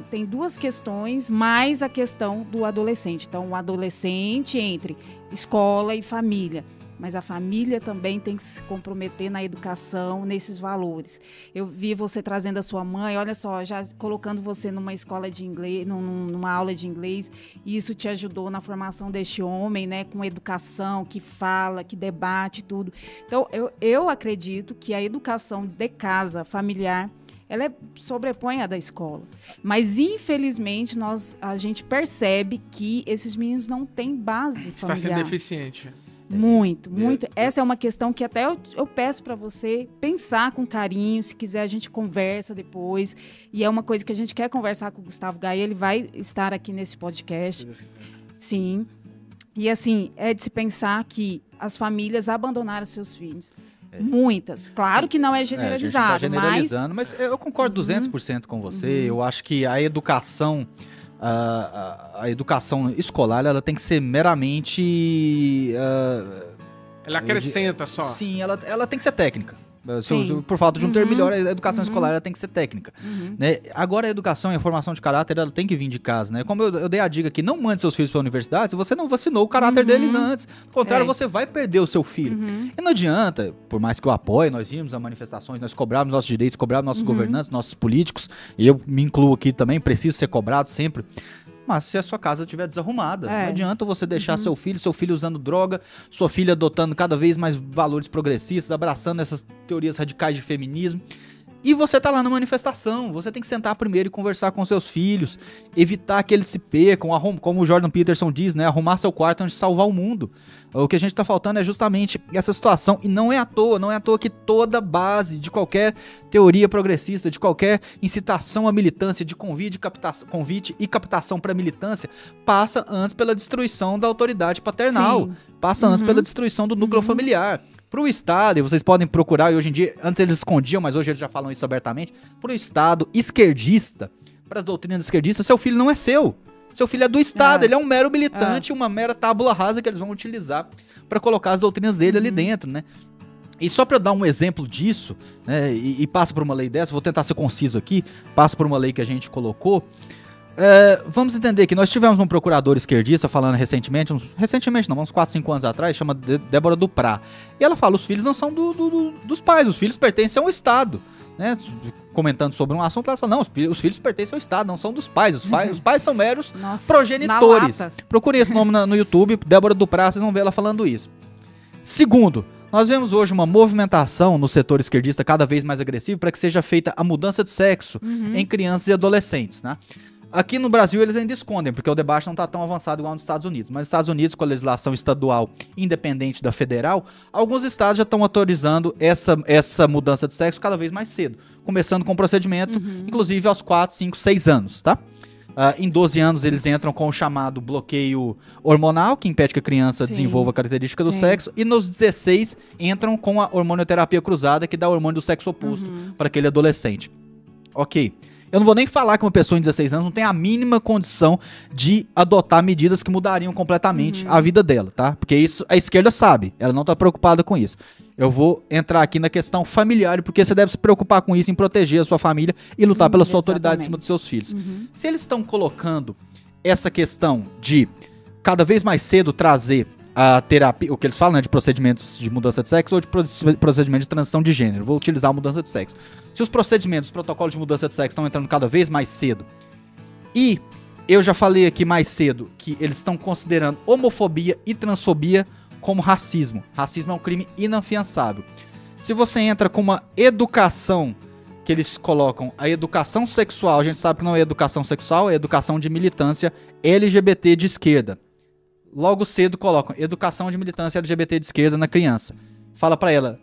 A: Tem duas questões, mais a questão do adolescente. Então, o adolescente entre escola e família. Mas a família também tem que se comprometer na educação, nesses valores. Eu vi você trazendo a sua mãe, olha só, já colocando você numa escola de inglês, numa aula de inglês, e isso te ajudou na formação deste homem, né, com educação, que fala, que debate, tudo. Então, eu acredito que a educação de casa, familiar, ela sobrepõe a da escola. Mas, infelizmente, a gente percebe que esses meninos não têm base familiar.
B: Está sendo deficiente.
A: Muito. Essa é uma questão que até eu peço para você pensar com carinho. Se quiser, a gente conversa depois. E é uma coisa que a gente quer conversar com o Gustavo Gaia. Ele vai estar aqui nesse podcast. Sim. E, assim, é de se pensar que as famílias abandonaram seus filhos. Muitas. Claro que não é generalizado.
C: A gente tá generalizando, mas eu concordo 200% com você. Eu acho que a educação... A educação escolar, ela tem que ser meramente...
B: ela acrescenta só.
C: Sim, ela tem que ser técnica. Por falta de um termo melhor, a educação escolar ela tem que ser técnica. Né? Agora, a educação e a formação de caráter, ela tem que vir de casa. Né? Como eu dei a dica aqui, não mande seus filhos para a universidade se você não vacinou o caráter deles antes. Ao contrário, você vai perder o seu filho. E não adianta, por mais que eu apoie, nós íamos a manifestações, nós cobrávamos nossos direitos, cobrávamos nossos governantes, nossos políticos, e eu me incluo aqui também, preciso ser cobrado sempre. Mas se a sua casa estiver desarrumada, não adianta você deixar seu filho usando droga, sua filha adotando cada vez mais valores progressistas, abraçando essas teorias radicais de feminismo. E você tá lá na manifestação, você tem que sentar primeiro e conversar com seus filhos, evitar que eles se percam, como o Jordan Peterson diz, né, arrumar seu quarto antes de salvar o mundo. O que a gente tá faltando é justamente essa situação, e não é à toa que toda base de qualquer teoria progressista, de qualquer incitação à militância, de convite e captação para militância, passa antes pela destruição da autoridade paternal, passa antes pela destruição do núcleo familiar. Pro Estado, e vocês podem procurar, e hoje em dia, antes eles escondiam, mas hoje eles já falam isso abertamente, pro Estado esquerdista, para as doutrinas esquerdistas, seu filho não é seu. Seu filho é do Estado, ele é um mero militante, uma mera tábula rasa que eles vão utilizar para colocar as doutrinas dele ali dentro, né? E só para eu dar um exemplo disso, né, e passa por uma lei dessa, vou tentar ser conciso aqui, passa por uma lei que a gente colocou. Vamos entender que nós tivemos um procurador esquerdista falando recentemente, uns 4, 5 anos atrás, chama Débora Duprá. E ela fala, os filhos não são dos pais, os filhos pertencem ao Estado. Né? Comentando sobre um assunto, ela fala, não, os filhos pertencem ao Estado, não são dos pais. Os pais são meros progenitores. Procure esse nome no YouTube, Débora Duprá, vocês vão ver ela falando isso. Segundo, nós vemos hoje uma movimentação no setor esquerdista cada vez mais agressivo para que seja feita a mudança de sexo em crianças e adolescentes, né? Aqui no Brasil eles ainda escondem, porque o debate não está tão avançado igual nos Estados Unidos. Mas nos Estados Unidos, com a legislação estadual independente da federal, alguns estados já estão autorizando essa mudança de sexo cada vez mais cedo. Começando com o procedimento, inclusive aos 4, 5, 6 anos, tá? Em 12 anos eles entram com o chamado bloqueio hormonal, que impede que a criança desenvolva a característica do sexo. E nos 16 entram com a hormonioterapia cruzada, que dá o hormônio do sexo oposto para aquele adolescente. Ok. Eu não vou nem falar que uma pessoa em 16 anos não tem a mínima condição de adotar medidas que mudariam completamente a vida dela, tá? Porque isso a esquerda sabe, ela não tá preocupada com isso. Eu vou entrar aqui na questão familiar, porque você deve se preocupar com isso, em proteger a sua família e lutar pela sua autoridade em cima dos seus filhos. Se eles estão colocando essa questão de cada vez mais cedo trazer a terapia, o que eles falam, né, de procedimentos de mudança de sexo ou de procedimento de transição de gênero. Vou utilizar a mudança de sexo. Se os procedimentos, os protocolos de mudança de sexo estão entrando cada vez mais cedo, e eu já falei aqui mais cedo que eles estão considerando homofobia e transfobia como racismo. Racismo é um crime inafiançável. Se você entra com uma educação que eles colocam, a educação sexual, a gente sabe que não é educação sexual, é educação de militância LGBT de esquerda. Logo cedo colocam educação de militância LGBT de esquerda na criança. Fala pra ela,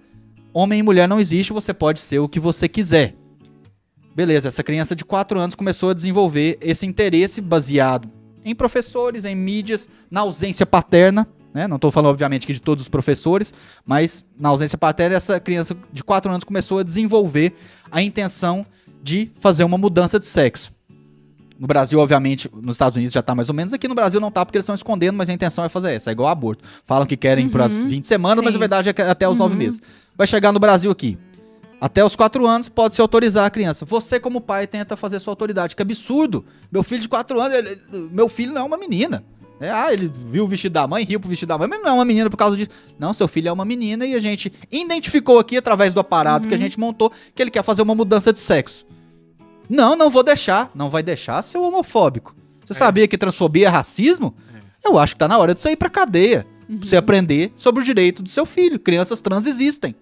C: homem e mulher não existe, você pode ser o que você quiser. Beleza, essa criança de 4 anos começou a desenvolver esse interesse baseado em professores, em mídias, na ausência paterna, né? Não estou falando, obviamente, que de todos os professores, mas na ausência paterna, essa criança de 4 anos começou a desenvolver a intenção de fazer uma mudança de sexo. No Brasil, obviamente, nos Estados Unidos já tá mais ou menos. Aqui no Brasil não tá, porque eles estão escondendo, mas a intenção é fazer essa. É igual aborto. Falam que querem para as 20 semanas, mas a verdade é que até os 9 meses. Vai chegar no Brasil aqui. Até os 4 anos pode-se autorizar a criança. Você, como pai, tenta fazer sua autoridade. Que absurdo! Meu filho de 4 anos, meu filho não é uma menina. Ele viu o vestido da mãe, riu pro vestido da mãe, mas não é uma menina por causa disso. Não, seu filho é uma menina e a gente identificou aqui, através do aparato que a gente montou, que ele quer fazer uma mudança de sexo. Não vou deixar. Não vai deixar, seu homofóbico. Você sabia que transfobia é racismo? Eu acho que tá na hora de você ir pra cadeia. Pra você aprender sobre o direito do seu filho. Crianças trans existem.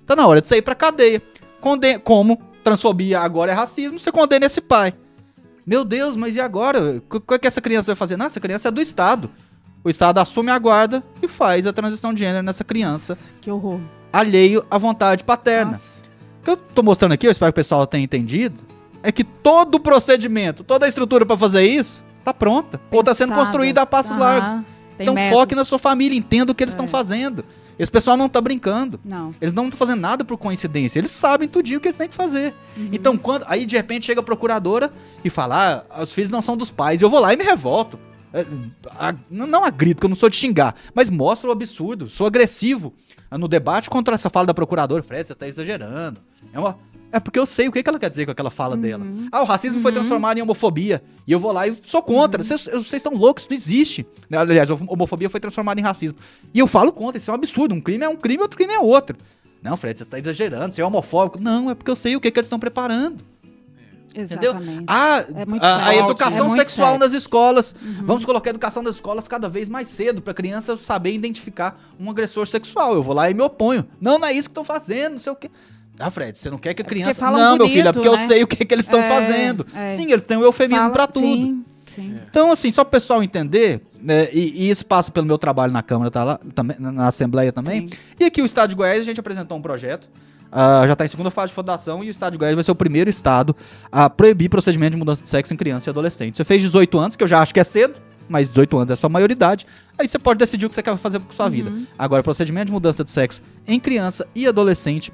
C: Tá na hora de você ir pra cadeia. Como transfobia agora é racismo, você condena esse pai. Meu Deus, mas e agora? O que essa criança vai fazer? Não, essa criança é do Estado. O Estado assume a guarda e faz a transição de gênero nessa criança.
A: Nossa, que horror.
C: Alheio à vontade paterna.
A: Nossa.
C: O que eu tô mostrando aqui, eu espero que o pessoal tenha entendido, é que todo o procedimento, toda a estrutura pra fazer isso, tá pronta. Ou tá sendo construída a passos largos. Então foque na sua família, entenda o que eles estão fazendo. Esse pessoal não tá brincando.
A: Não.
C: Eles não estão fazendo nada por coincidência. Eles sabem tudinho o que eles têm que fazer. Então, aí de repente chega a procuradora e fala, os filhos não são dos pais. Eu vou lá e me revolto. Não agrito, porque eu não sou de xingar. Mas mostra o absurdo. Sou agressivo no debate contra essa fala da procuradora. Fred, você tá exagerando. É porque eu sei o que ela quer dizer com aquela fala dela. O racismo foi transformado em homofobia. E eu vou lá e sou contra. Vocês estão loucos, isso não existe. Aliás, a homofobia foi transformada em racismo. E eu falo contra, isso é um absurdo. Um crime é um crime, outro crime é outro. Não, Fred, você está exagerando, você é homofóbico. Não, é porque eu sei o que eles estão preparando.
A: Exatamente.
C: Entendeu? A educação sexual nas escolas. Vamos colocar a educação nas escolas cada vez mais cedo, para a criança saber identificar um agressor sexual. Eu vou lá e me oponho. Não é isso que estão fazendo, não sei o quê. Fred, você não quer que a criança...
A: Não,
C: meu filho, é porque
A: né?
C: eu sei o que eles estão fazendo. Sim, eles têm um eufemismo pra tudo.
A: Sim.
C: Então, assim, só para o pessoal entender, né, e isso passa pelo meu trabalho na Câmara, tá lá, também, na Assembleia também. Sim. E aqui o Estado de Goiás, a gente apresentou um projeto, já está em segunda fase de fundação, e o Estado de Goiás vai ser o primeiro estado a proibir procedimento de mudança de sexo em criança e adolescente. Você fez 18 anos, que eu já acho que é cedo, mas 18 anos é sua maioridade, aí você pode decidir o que você quer fazer com a sua vida. Agora, procedimento de mudança de sexo em criança e adolescente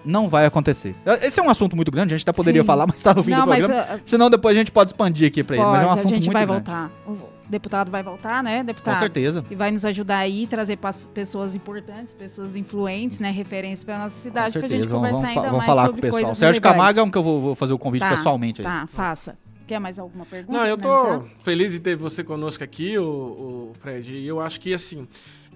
C: não vai acontecer. Esse é um assunto muito grande, a gente até poderia falar, mas está no fim do programa. Senão depois a gente pode expandir aqui para ele, mas é um assunto muito grande. A gente vai
A: voltar. O deputado vai voltar, né, deputado?
C: Com certeza.
A: E vai nos ajudar aí, trazer pessoas importantes, pessoas influentes, né, referências para nossa cidade, para a gente conversar ainda mais
C: falar
A: sobre
C: com o pessoal.
A: coisas
C: Sérgio Camargo é um que eu vou fazer o convite pessoalmente aí.
A: Tá, faça. Quer mais alguma pergunta?
B: Não, eu tô feliz de ter você conosco aqui, o Fred, e eu acho que, assim,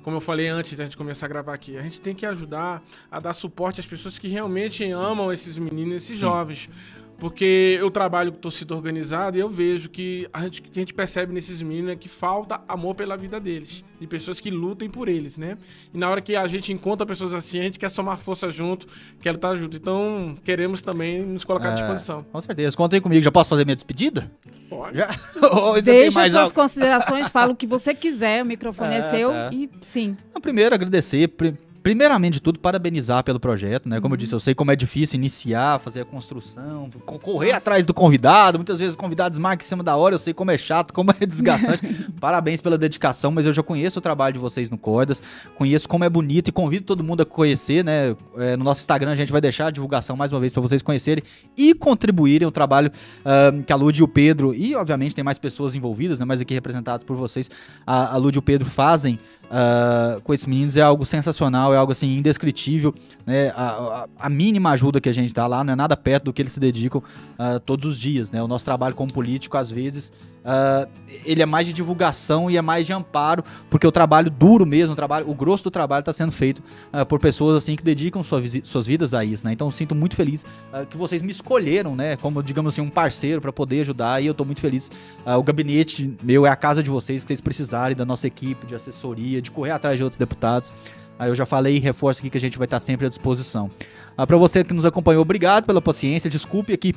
B: como eu falei antes da gente começar a gravar aqui, a gente tem que ajudar a dar suporte às pessoas que realmente amam esses meninos, esses jovens. Porque eu trabalho com torcida organizada e eu vejo que a gente percebe nesses meninos é que falta amor pela vida deles. De pessoas que lutem por eles, né? E na hora que a gente encontra pessoas assim, a gente quer somar força junto, quer lutar junto. Então, queremos também nos colocar à disposição.
C: Com certeza. Conta aí comigo. Já posso fazer minha despedida?
B: Pode.
C: Já?
A: Deixa suas considerações, fala o que você quiser, o microfone é seu e sim.
C: Primeiro, agradecer... Primeiramente de tudo, parabenizar pelo projeto, né? Como eu disse, eu sei como é difícil iniciar, fazer a construção, correr atrás do convidado, muitas vezes convidados marcam em cima da hora, eu sei como é chato, como é desgastante. Parabéns pela dedicação, mas eu já conheço o trabalho de vocês no Cordas, conheço como é bonito e convido todo mundo a conhecer, né? No nosso Instagram a gente vai deixar a divulgação mais uma vez para vocês conhecerem e contribuírem o trabalho que a Lud e o Pedro, e obviamente tem mais pessoas envolvidas, né? Mas aqui representadas por vocês, a Lud e o Pedro fazem com esses meninos é algo sensacional, é algo assim indescritível, né? A mínima ajuda que a gente dá lá não é nada perto do que eles se dedicam todos os dias, né? O nosso trabalho como político, às vezes, ele é mais de divulgação e é mais de amparo, porque o trabalho duro mesmo, o grosso do trabalho está sendo feito por pessoas assim que dedicam suas vidas a isso, né? Então eu sinto muito feliz que vocês me escolheram, né? Como, digamos assim, um parceiro para poder ajudar, e eu estou muito feliz. O gabinete meu é a casa de vocês, que vocês precisarem da nossa equipe de assessoria, de correr atrás de outros deputados. Eu já falei e reforço aqui que a gente vai estar sempre à disposição. Para você que nos acompanhou, obrigado pela paciência, desculpe aqui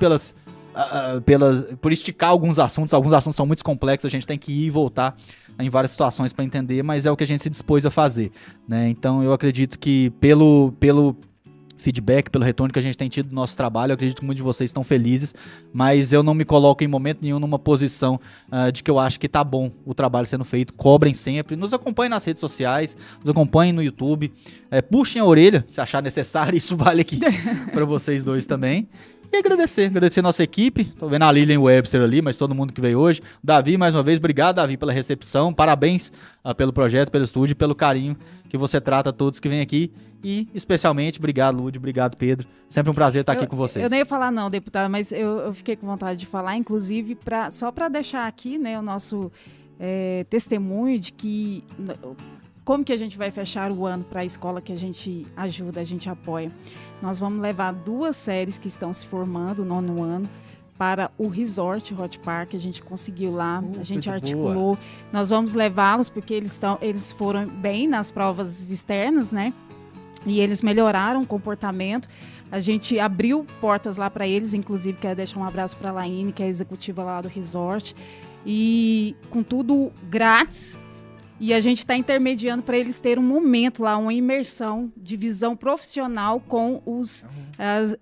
C: por esticar alguns assuntos são muito complexos, a gente tem que ir e voltar em várias situações para entender, mas é o que a gente se dispôs a fazer, né? Então eu acredito que pelo feedback, pelo retorno que a gente tem tido do nosso trabalho, eu acredito que muitos de vocês estão felizes, mas eu não me coloco em momento nenhum numa posição de que eu acho que tá bom o trabalho sendo feito. Cobrem sempre, nos acompanhem nas redes sociais, nos acompanhem no YouTube, puxem a orelha se achar necessário, isso vale aqui para vocês dois também. E agradecer a nossa equipe, tô vendo a Lilian Webster ali, mas todo mundo que veio hoje. Davi, mais uma vez, obrigado, Davi, pela recepção, parabéns pelo projeto, pelo estúdio, pelo carinho que você trata a todos que vêm aqui, e especialmente, obrigado, Lud, obrigado, Pedro, sempre um prazer estar aqui com vocês.
A: Eu nem ia falar não, deputado, mas eu fiquei com vontade de falar, inclusive, só para deixar aqui, né, o nosso testemunho de que... Como que a gente vai fechar o ano para a escola que a gente ajuda, a gente apoia? Nós vamos levar 2 séries que estão se formando no 9º ano para o Resort Hot Park. A gente conseguiu lá, a gente articulou. Boa. Nós vamos levá-los porque eles foram bem nas provas externas, né? E eles melhoraram o comportamento. A gente abriu portas lá para eles, inclusive quero deixar um abraço para a Laine, que é a executiva lá do Resort. E com tudo grátis. E a gente está intermediando para eles terem um momento lá, uma imersão de visão profissional com os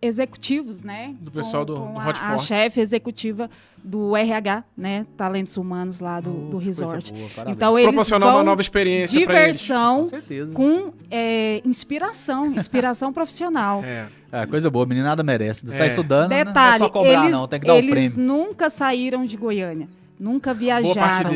A: executivos, né?
B: Do pessoal do Hot Park.
A: A chefe executiva do RH, né? Talentos Humanos lá do Resort.
B: Boa,
A: então eles
B: proporcionar uma nova experiência para eles.
A: Diversão com inspiração profissional.
C: Coisa boa, meninada merece. Você está estudando,
A: detalhe,
C: não é só cobrar não, tem que dar o prêmio.
A: Eles nunca saíram de Goiânia. Nunca viajaram,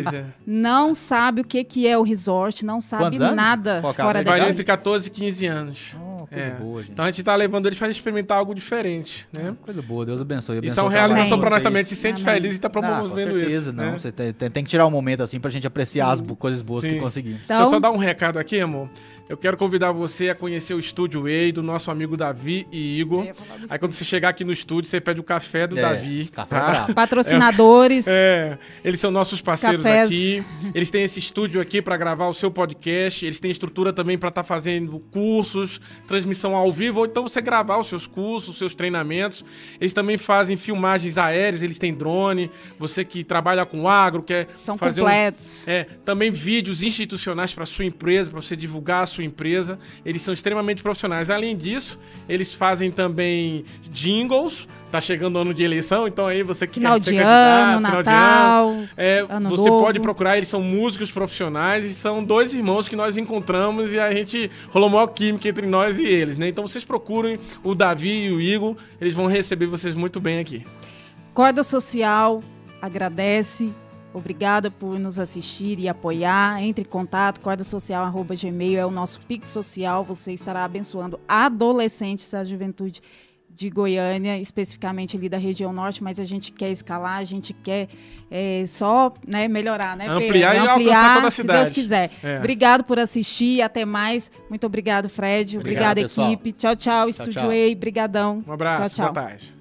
A: não sabe o que é o resort, não sabe nada fora daqui.
B: Vai entre 14 e 15 anos.
C: Coisa boa, gente.
B: Então a gente tá levando eles para experimentar algo diferente, né?
C: Coisa boa, Deus abençoe.
B: Isso é uma realização para nós também, a gente se sente feliz e tá promovendo isso.
C: Não, você tem que tirar um momento assim pra gente apreciar as coisas boas que conseguimos.
B: Então, deixa eu só dar um recado aqui, amor. eu quero convidar você a conhecer o Estúdio Way do nosso amigo Davi e Igor. Aí quando você chegar aqui no estúdio, você pede o café do Davi.
C: Café
A: patrocinadores.
B: Eles são nossos parceiros aqui. Eles têm esse estúdio aqui para gravar o seu podcast. Eles têm estrutura também para estar fazendo cursos, transmissão ao vivo, ou então você gravar os seus cursos, os seus treinamentos. Eles também fazem filmagens aéreas, eles têm drone. Você que trabalha com agro, quer
A: são
B: fazer
A: completos.
B: Também vídeos institucionais para sua empresa, para você divulgar a sua empresa. Eles são extremamente profissionais. Além disso, eles fazem também jingles. Tá chegando o ano de eleição, então aí você que
A: final
B: quer ser
A: de
B: candidato,
A: ano, Natal, ano
B: você
A: novo.
B: pode procurar, eles são músicos profissionais e são 2 irmãos que nós encontramos e a gente rolou uma química entre nós e eles, né? Então vocês procurem o Davi e o Igor, eles vão receber vocês muito bem aqui.
A: Corda Social agradece. Obrigada por nos assistir e apoiar. Entre em contato, cordasocial@gmail é o nosso Pix Social. Você estará abençoando adolescentes da juventude de Goiânia, especificamente ali da região norte, mas a gente quer escalar, a gente quer só melhorar, né?
B: Ampliar e alcançar toda a cidade.
A: Se Deus quiser. Obrigado por assistir, até mais. Muito obrigado, Fred. Obrigado, equipe. Tchau, tchau, Estúdio Way. Brigadão.
B: Um abraço,
A: tchau, tchau.
B: Boa tarde.